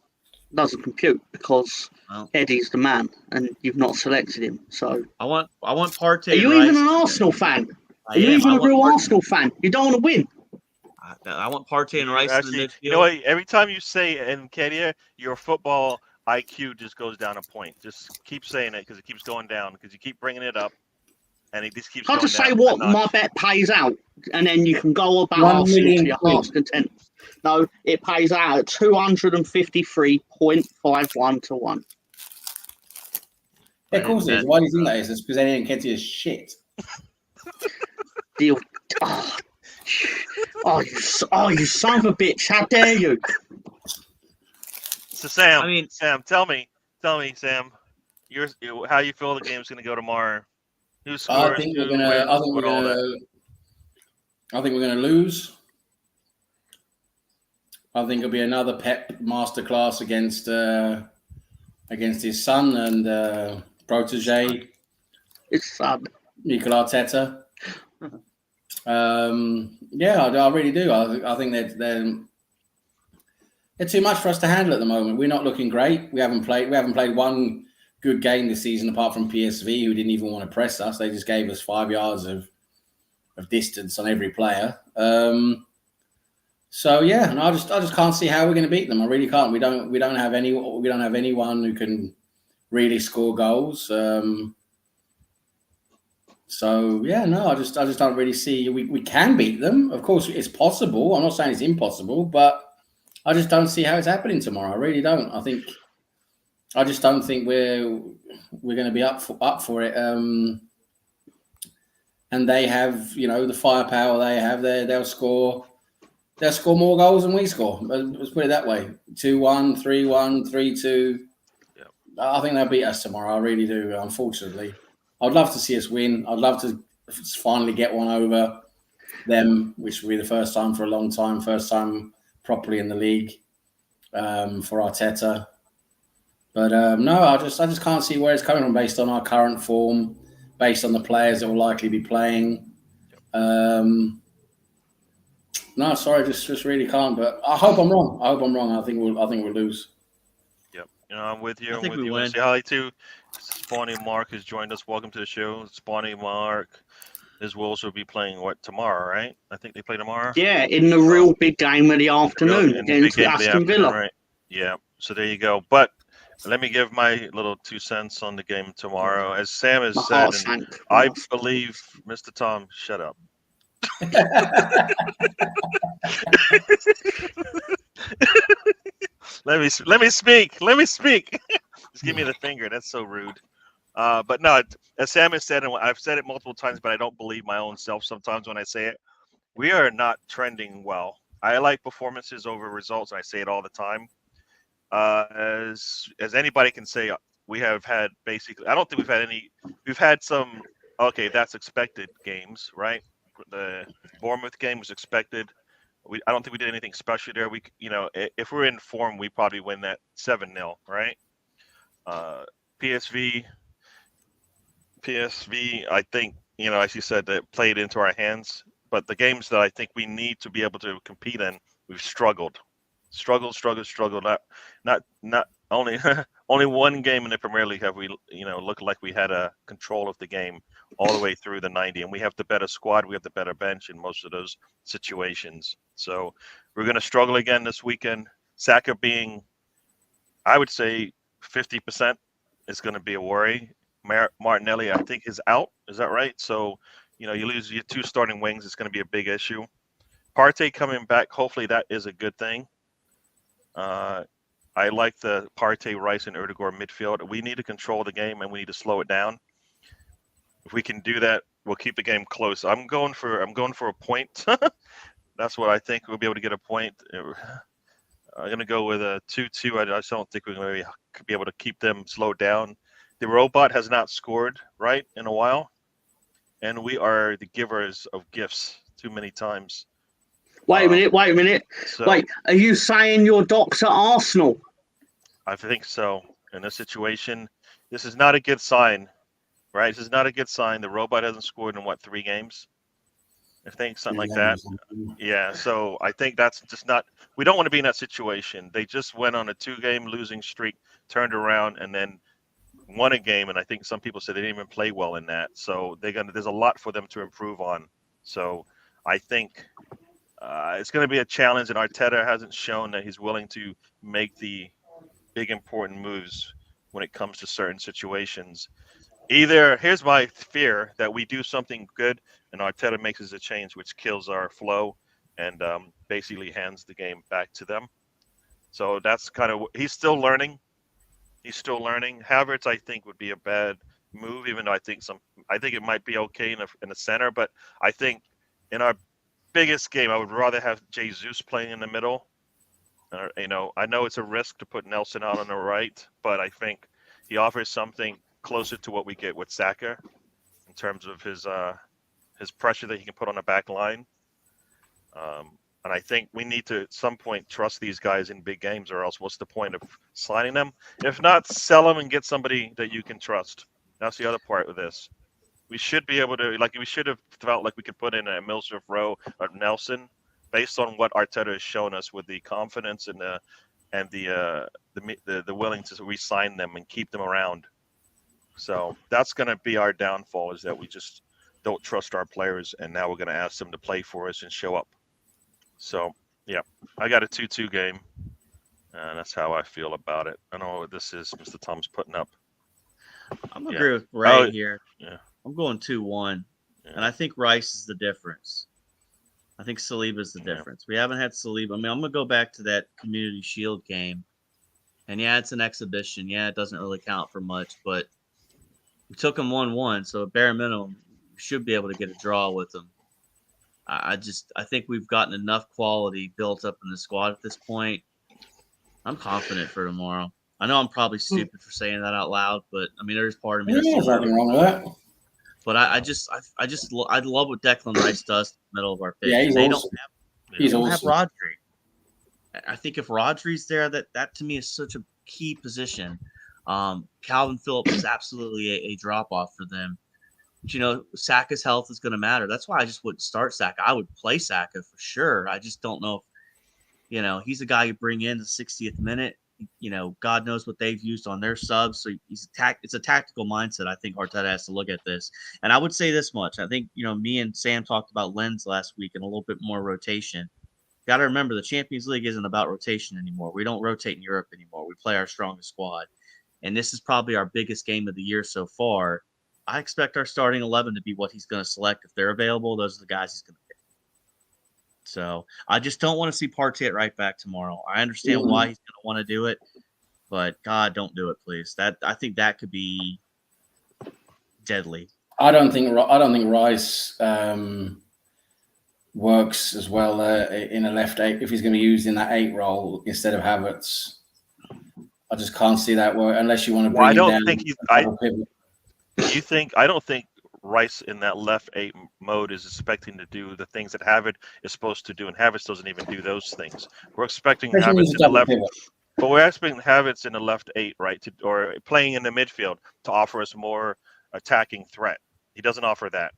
compute because Well, Eddie's the man and you've not selected him. So I want Partey. are you and even Rice. an Arsenal fan? I Are you am. even I a want real Partey- Arsenal fan? You don't want to win. I want Partey and You Rice actually, in the midfield. you know what? Every time you say Nketiah, your football IQ just goes down a point. Just keep saying it because it keeps going down because you keep bringing it up, and it just keeps I'll going just down. say a what my notch. bet pays out, and then you can go about 1 Arsenal million to your quid. heart's content. No, it pays out at 253.51 to 1. Yeah, of course it is. Why do you think that is? It's because Eddie Nketiah is shit. Deal. You son of a bitch! How dare you? So Sam, I mean- Sam, tell me, Sam, how you feel the game's going to go tomorrow? Who scores? I think we're who gonna. wins, I think what all that? we're gonna lose. I think it'll be another Pep masterclass against his son and protege It's sad. Mikel Arteta. Yeah, I really do. I think they're too much for us to handle at the moment. We're not looking great. We haven't played one good game this season apart from PSV, who didn't even want to press us. They just gave us 5 yards of distance on every player. So yeah, and I just can't see how we're going to beat them. I really can't. We don't have anyone who can really score goals. So yeah, no, I just don't really see we can beat them. Of course, it's possible. I'm not saying it's impossible, but I just don't see how it's happening tomorrow. I really don't. I just don't think we're going to be up for it. And they have, the firepower they have. They'll score more goals than we score. Let's put it that way: 2-1, 3-1, 3-2. Yep. I think they'll beat us tomorrow. I really do. Unfortunately, I'd love to see us win. I'd love to finally get one over them, which will be the first time for a long time. First time properly in the league for Arteta. But no, I just can't see where it's coming from based on our current form, based on the players that will likely be playing. No, sorry, just really can't. But I hope I'm wrong. I think we'll lose. Yep. I'm with you. I think we I win. say hi to Spawny Mark has joined us. Welcome to the show. Spawny Mark. His Wolves will be playing tomorrow, right? I think they play tomorrow. Yeah, in the real big game of the afternoon against Aston Villa. Right? Yeah. So there you go. But let me give my little 2 cents on the game tomorrow. As Sam has My said, heart and sank. I believe, Mr. Tom, shut up. Let me speak. Just give me the finger. That's so rude. But no, as Sam has said, and I've said it multiple times, but I don't believe my own self sometimes when I say it. We are not trending well. I like performances over results, and I say it all the time. As anybody can say, we have had basically. I don't think we've had any. We've had some. Okay, that's expected games, right? The Bournemouth game was expected. I don't think we did anything special there. If we're in form, we probably win that 7-0, right? Uh, PSV, I think, as you said, that played into our hands. But the games that I think we need to be able to compete in, we've struggled. Not only only one game in the Premier League have we, looked like we had a control of the game all the way through the 90, and we have the better squad, we have the better bench in most of those situations. So we're going to struggle again this weekend. Saka being, I would say, 50% is going to be a worry. Martinelli, I think, is out. Is that right? So, you lose your 2 starting wings. It's going to be a big issue. Partey coming back, hopefully that is a good thing. I like the Partey, Rice, and Erdegaard midfield. We need to control the game and we need to slow it down. If we can do that, we'll keep the game close. I'm going for a point. That's what I think. We'll be able to get a point. I'm going to go with a 2-2. I just don't think we're going to be able to keep them slowed down. The robot has not scored, right, in a while. And we are the givers of gifts too many times. Wait a minute. So, Wait, are you saying your docs at Arsenal? I think so. In this situation, this is not a good sign, right? This is not a good sign. The robot hasn't scored in, 3 games? I think something like that. Yeah, so I think that's just not – we don't want to be in that situation. They just went on a 2-game losing streak, turned around, and then won a game, and I think some people said they didn't even play well in that. So there's a lot for them to improve on. So I think it's going to be a challenge, and Arteta hasn't shown that he's willing to make the big important moves when it comes to certain situations. Here's my fear, that we do something good and Arteta makes us a change which kills our flow and basically hands the game back to them. So that's kind of, he's still learning. Havertz, I think, would be a bad move, even though I think it might be okay in the center. But I think in our biggest game, I would rather have Jesus playing in the middle. I know it's a risk to put Nelson out on the right, but I think he offers something closer to what we get with Saka in terms of his pressure that he can put on the back line. And I think we need to, at some point, trust these guys in big games, or else what's the point of signing them? If not, sell them and get somebody that you can trust. That's the other part of this. We should be able to, we should have felt like we could put in a Milsworth Rowe or Nelson, based on what Arteta has shown us with the confidence and the willing to re-sign them and keep them around. So that's going to be our downfall, is that we just don't trust our players, and now we're going to ask them to play for us and show up. So, yeah, I got a 2-2 game, and that's how I feel about it. I don't know what this is Mr. Tom's putting up. I'm going to agree with Ray here. Yeah. I'm going 2-1, and I think Rice is the difference. I think Saliba is the difference. We haven't had Saliba. I mean, I'm going to go back to that Community Shield game, and yeah, it's an exhibition. Yeah, it doesn't really count for much, but we took him 1-1, so at bare minimum, we should be able to get a draw with him. I think we've gotten enough quality built up in the squad at this point. I'm confident for tomorrow. I know I'm probably stupid for saying that out loud, but I mean, there's part of me that's nothing wrong with that. But I love what Declan Rice does in the middle of our pitch. Yeah, they don't have Rodri. I think if Rodri's there, that to me is such a key position. Calvin Phillips is absolutely a drop off for them. But, Saka's health is going to matter. That's why I just wouldn't start Saka. I would play Saka for sure. I just don't know if, he's a guy you bring in the 60th minute. God knows what they've used on their subs. So it's a tactical mindset. I think Arteta has to look at this. And I would say this much. I think, me and Sam talked about Lens last week and a little bit more rotation. Got to remember, the Champions League isn't about rotation anymore. We don't rotate in Europe anymore. We play our strongest squad. And this is probably our biggest game of the year so far. I expect our starting 11 to be what he's going to select. If they're available, those are the guys he's going to pick. So I just don't want to see Partey at right back tomorrow. I understand why he's going to want to do it, but God, don't do it, please. I think that could be deadly. I don't think Rice works as well in a left 8 if he's going to be used in that 8 role instead of Havertz. I just can't see that work unless you want to bring him down. I don't think Rice in that left 8 mode is expecting to do the things that Havertz is supposed to do, and Havertz doesn't even do those things. We're expecting Especially when Havertz he's a in the double left, pivot. but we're expecting Havertz in the left 8, right, or playing in the midfield to offer us more attacking threat. He doesn't offer that.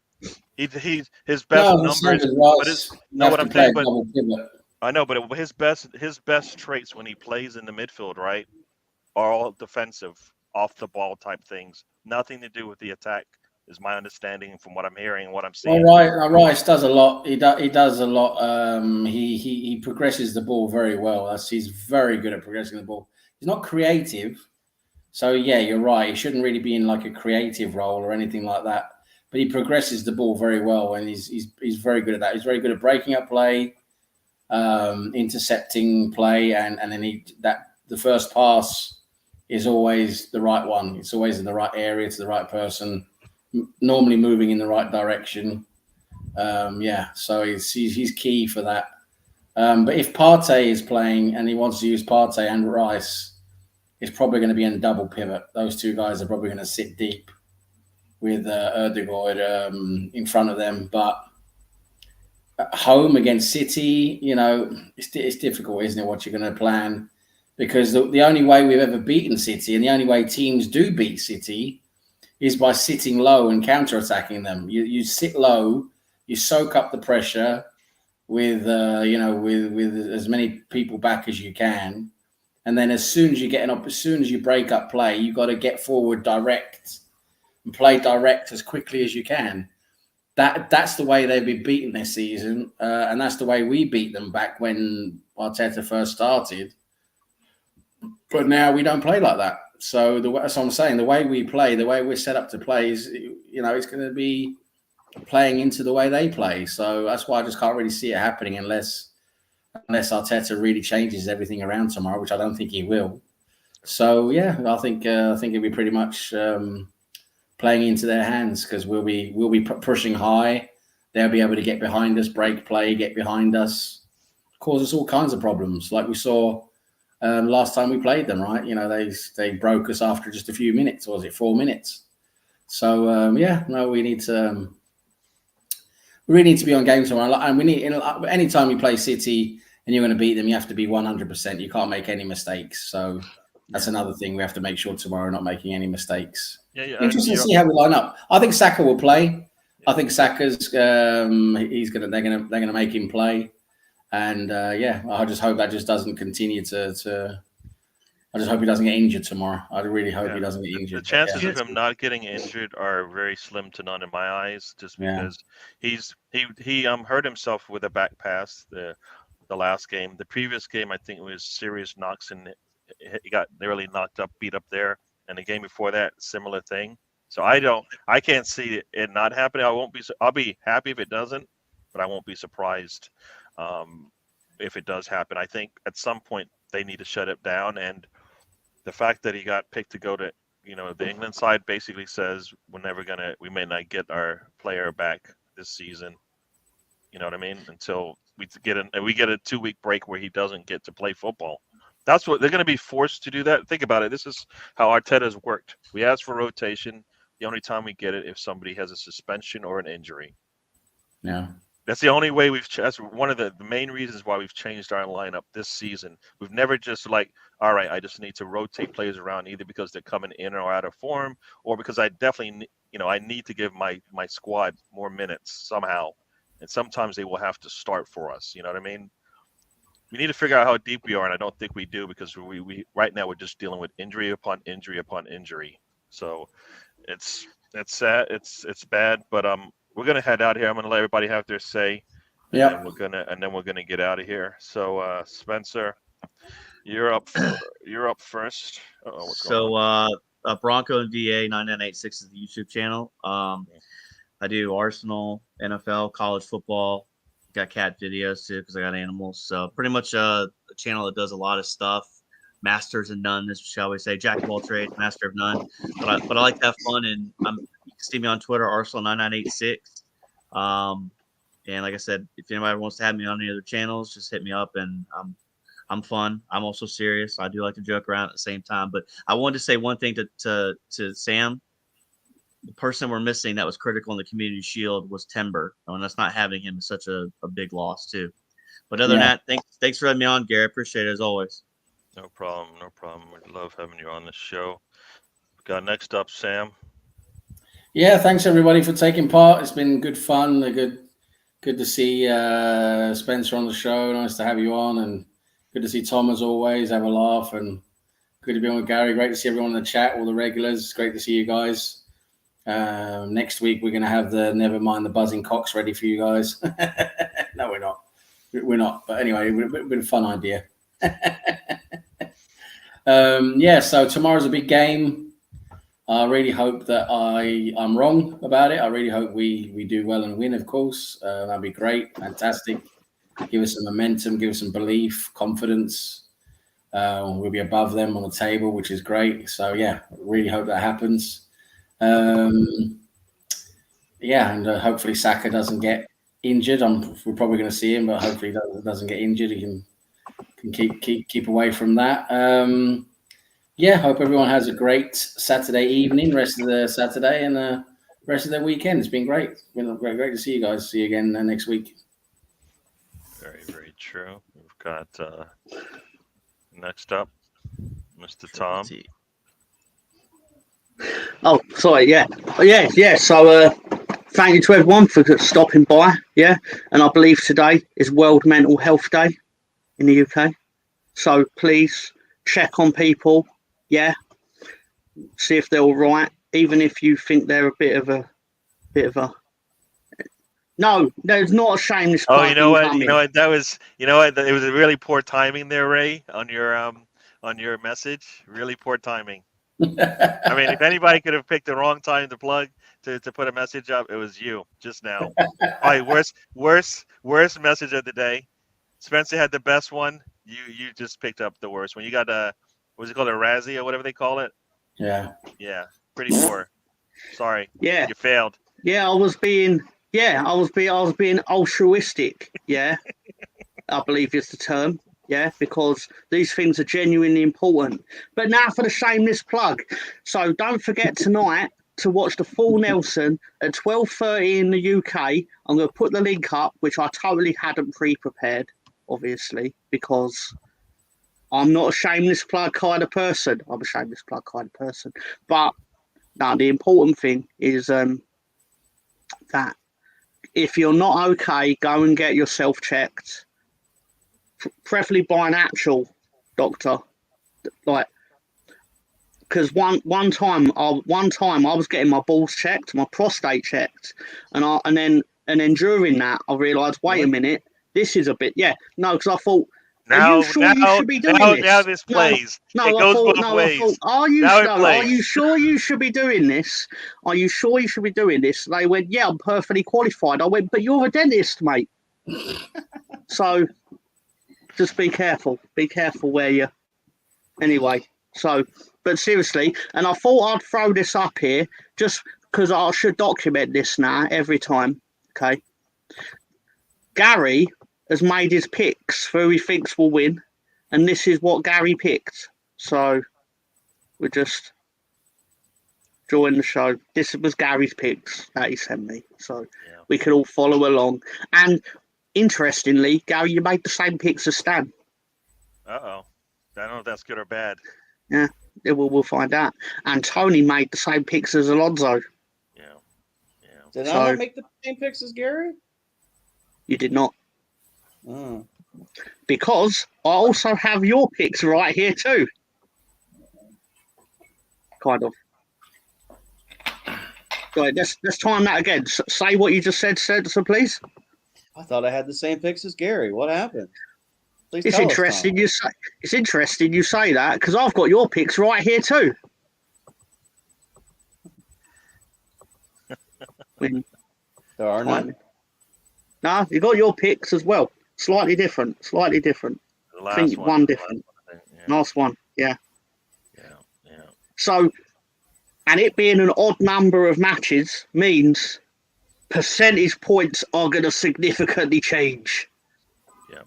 His best No, the same numbers, as but Rice. You know have what to I'm play saying. a But double pivot. I know, but his best traits when he plays in the midfield, right, are all defensive, off the ball type things. Nothing to do with the attack, is my understanding from what I'm hearing and what I'm Well, seeing. Rice does a lot. He does a lot. He progresses the ball very well. He's very good at progressing the ball. He's not creative, so yeah, you're right. He shouldn't really be in like a creative role or anything like that. But he progresses the ball very well, and he's very good at that. He's very good at breaking up play, intercepting play, and then the first pass is always the right one. It's always in the right area to the right person, normally moving in the right direction. So he's key for that. But if Partey is playing and he wants to use Partey and Rice, it's probably going to be in a double pivot. Those two guys are probably going to sit deep with Erdegaard in front of them. But at home against City, it's difficult, isn't it, what you're going to plan? Because the only way we've ever beaten City and the only way teams do beat City is by sitting low and counter-attacking them. You sit low, you soak up the pressure with as many people back as you can, and then as soon as you break up play, you got to get forward direct and play direct as quickly as you can. That's the way they've been beaten this season, and that's the way we beat them back when Arteta first started. But now we don't play like that. So that's what I'm saying. The way we play, the way we're set up to play is, it's going to be playing into the way they play. So that's why I just can't really see it happening unless Arteta really changes everything around tomorrow, which I don't think he will. So yeah, I think it'll be pretty much playing into their hands because we'll be pushing high. They'll be able to get behind us, break play, get behind us, cause us all kinds of problems, like we saw last time we played them. Right? They broke us after just a few minutes, or was it 4 minutes? So we need to. We really need to be on game tomorrow, and we need. Anytime you play City and you're going to beat them, you have to be 100%. You can't make any mistakes. So that's another thing we have to make sure tomorrow, not making any mistakes. Yeah. Interesting to see how we line up. I think Saka will play. I think Saka's they're gonna make him play, and I just hope that just doesn't continue to. I just hope he doesn't get injured tomorrow. I really hope he doesn't get injured. The chances of him not getting injured are very slim to none in my eyes, just because he hurt himself with a back pass the last game. The previous game, I think it was serious knocks, and he got nearly beat up there. And the game before that, similar thing. So I can't see it not happening. I'll be happy if it doesn't, but I won't be surprised if it does happen. I think at some point they need to shut it down, and the fact that he got picked to go to, the England side basically says we may not get our player back this season. You know what I mean? Until we get a 2-week break where he doesn't get to play football. That's what they're going to be forced to do. That. Think about it. This is how Arteta's worked. We ask for rotation. The only time we get it if somebody has a suspension or an injury. Yeah. That's the only way that's one of the main reasons why we've changed our lineup this season. We've never just all right, I just need to rotate players around either because they're coming in or out of form, or because I definitely, I need to give my squad more minutes somehow. And sometimes they will have to start for us. You know what I mean? We need to figure out how deep we are, and I don't think we do, because we right now we're just dealing with injury upon injury upon injury. So it's sad. It's bad, but we're gonna head out here. I'm gonna let everybody have their say. And then we're gonna get out of here. So Spencer, you're up first. What's going on? Bronco and DA 9986 is the YouTube channel. I do Arsenal, NFL, college football. Got cat videos too because I got animals. So pretty much a channel that does a lot of stuff. Masters of none, shall we say? Jack of all trades, master of none. But I like to have fun, and you can see me on Twitter, Arsenal9986. And like I said, if anybody wants to have me on any other channels, just hit me up, and I'm fun. I'm also serious. I do like to joke around at the same time. But I wanted to say one thing to Sam. the person we're missing that was critical in the Community Shield was Timber, and that's not having him is such a big loss too. But other than that, thanks for letting me on, Gary. Appreciate it as always. No problem. No problem. We love having you on the show. We got next up, Sam. Yeah, thanks everybody for taking part. It's been good fun. Good to see Spencer on the show. Nice to have you on, and good to see Tom as always. Have a laugh, and good to be on with Gary. Great to see everyone in the chat, all the regulars. Great to see you guys. Next week we're going to have the Never Mind the Buzzing Cocks ready for you guys. No, we're not. We're not. But anyway, it's been a fun idea. So tomorrow's a big game. I really hope that I'm wrong about it. I really hope we do well and win, of course. That'd be great. Fantastic. Give us some momentum, give us some belief, confidence. We'll be above them on the table, which is great. So, yeah, really hope that happens. And hopefully Saka doesn't get injured. We're probably going to see him, but hopefully he doesn't get injured. He can keep away from that. Hope everyone has a great Saturday evening, rest of the Saturday, and rest of the weekend. It's been great. It's been great to see you guys. See you again next week. Very, very true. We've got next up, Mr. Tom. Oh, sorry. Yeah. So, thank you to everyone for stopping by. Yeah, and I believe today is World Mental Health Day in the UK. So please check on people. Yeah, see if they're all right, even if you think they're a bit of a. No, there's not a shameless. Oh, you know what? That was. You know what? It was a really poor timing there, Ray, on your message. Really poor timing. I mean, if anybody could have picked the wrong time to plug to put a message up, it was you just now. All right, worst message of the day. Spencer had the best one. You just picked up the worst one. You got what's it called, a Razzie or whatever they call it? Yeah, pretty poor. Sorry. Yeah, you failed. Yeah, I was being altruistic. Yeah, I believe is the term. Yeah, because these things are genuinely important. But now for the shameless plug. So don't forget tonight to watch the full Nelson at 12:30 in the UK. I'm going to put the link up, which I totally hadn't pre-prepared, obviously, because I'm not a shameless plug kind of person. I'm a shameless plug kind of person. But no, the important thing is that if you're not okay, go and get yourself checked. Preferably by an actual doctor, because one time I was getting my balls checked, my prostate checked, and then during that I realised, wait a minute, this is a bit because I thought, are you sure you should be doing this? Now this plays. No, it goes both ways. Are you sure you should be doing this? Are you sure you should be doing this? They went, yeah, I'm perfectly qualified. I went, but you're a dentist, mate. So. Just be careful. Be careful where you. Anyway, but seriously, and I thought I'd throw this up here just because I should document this now every time. Okay. Gary has made his picks for who he thinks will win, and this is what Gary picked. So we're just join the show. This was Gary's picks that he sent me, so we can all follow along. And interestingly, Gary, you made the same picks as Stan. I don't know if that's good or bad. Yeah, we'll find out. And Tony made the same picks as Alonso. Yeah. Did I not make the same picks as Gary? You did not. Because I also have your picks right here too. Kind of. Right, let's time that again. Say what you just said, so please. I thought I had the same picks as Gary. What happened? Please it's interesting you say. It's interesting you say that because I've got your picks right here too. There are none. No, you got your picks as well. Slightly different. I think one different. Last one, yeah. So, and it being an odd number of matches means percentage points are going to significantly change. Yeah.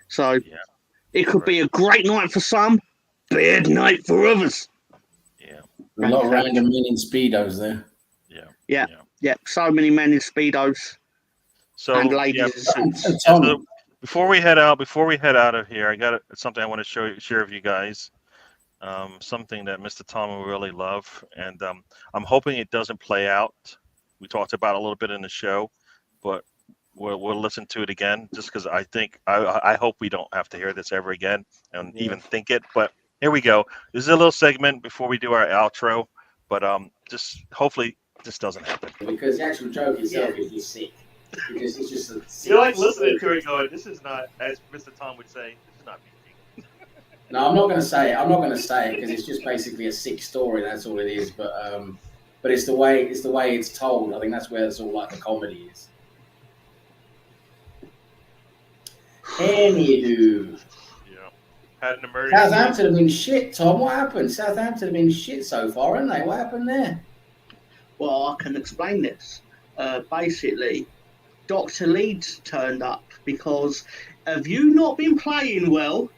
So it could be a great night for some, bad night for others. Yeah. A lot of random men in speedos there. Yeah. So many men in speedos So and ladies in suits. And Yeah, Tommy. so before we head out of here, I got something I want to share with you guys. Something that Mr. Tom will really love, and I'm hoping it doesn't play out. We talked about it a little bit in the show, but we'll listen to it again just because I think I hope we don't have to hear this ever again and even think it. But here we go. This is a little segment before we do our outro, but just hopefully this doesn't happen. Because the actual joke itself is he's sick. Because it's just a You're like listening to it going, this is not, as Mr. Tom would say, this is not PG. No, I'm not going to say it. I'm not going to say it because it's just basically a sick story. That's all it is. But it's the way it's told. I think that's where it's all like the comedy is. Anywho, Had an emergency. Southampton have been shit. Tom, what happened? Southampton have been shit so far, haven't they? What happened there? Well, I can explain this. Basically, Dr. Leeds turned up because have you not been playing well?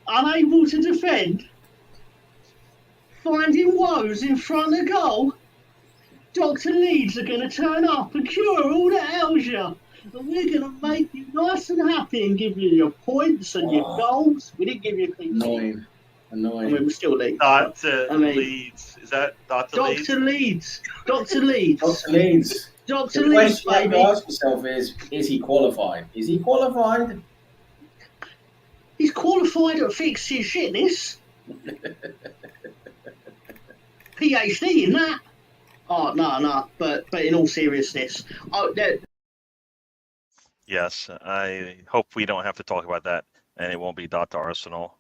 Unable to defend? Finding woes in front of goal? Dr. Leeds are going to turn up and cure all that ails you. And we're going to make you nice and happy and give you your points and your goals. We didn't give you a clean sheet. Annoying. I mean, we're still Leeds. Dr. Leeds. Is that Dr. Leeds? Dr. Leeds. Dr. Leeds. Dr. Leeds. Dr. The Leeds, question you baby. have to ask yourself is he qualified? Is he qualified? He's qualified at fixing shitness. PhD in that. Oh, no. But in all seriousness, Yes, I hope we don't have to talk about that, and it won't be Dr. Arsenal.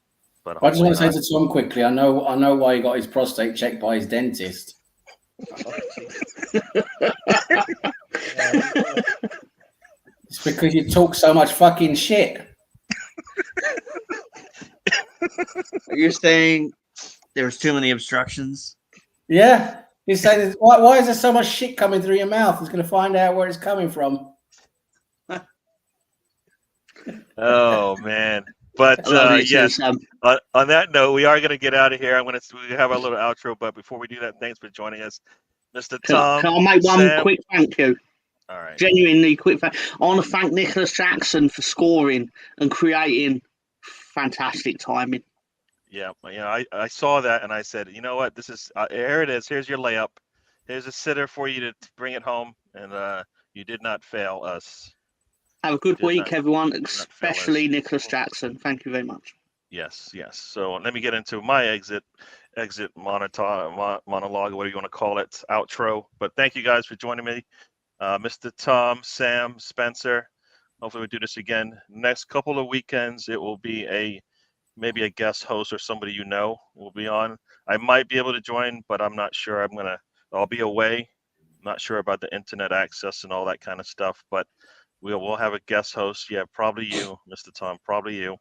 But I just want to say hopefully to Tom quickly. I know why he got his prostate checked by his dentist. It's because you talk so much fucking shit. You're saying there's too many obstructions? Yeah. He's saying, why is there so much shit coming through your mouth? He's going to find out where it's coming from. Oh man! But yes, on that note, we are going to get out of here. We have our little outro, but before we do that, thanks for joining us, Mr. Tom. Can I make one Sam. quick thank you? All right. Genuinely quick thank. I want to thank Nicholas Jackson for scoring and creating fantastic timing. Yeah, I saw that and I said, you know what? This is here it is. Here's your layup. Here's a sitter for you to bring it home, and you did not fail us. Have a good week, everyone, especially Nicholas Jackson. Thank you very much. Yes. So let me get into my exit monologue, whatever you want to call it, outro. But thank you guys for joining me, Mr. Tom, Sam, Spencer. Hopefully we do this again next couple of weekends. It will be maybe a guest host or somebody will be on. I might be able to join, but I'm not sure. I'll be away. I'm not sure about the internet access and all that kind of stuff, but we'll have a guest host. Yeah, probably you, Mr. Tom, probably you.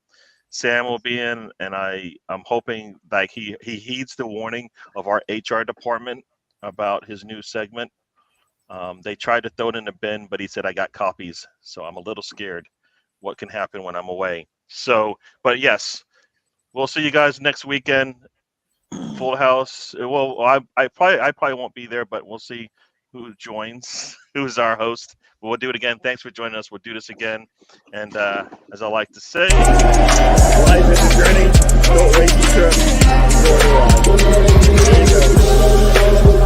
Sam will be in, and I'm hoping like he heeds the warning of our HR department about his new segment. They tried to throw it in the bin, but he said I got copies, so I'm a little scared what can happen when I'm away. So, but yes, we'll see you guys next weekend. Full house. Well, I probably won't be there, but we'll see who joins, who's our host. But we'll do it again. Thanks for joining us. We'll do this again. And as I like to say, life is a journey. Don't waste the trip. Enjoy the ride.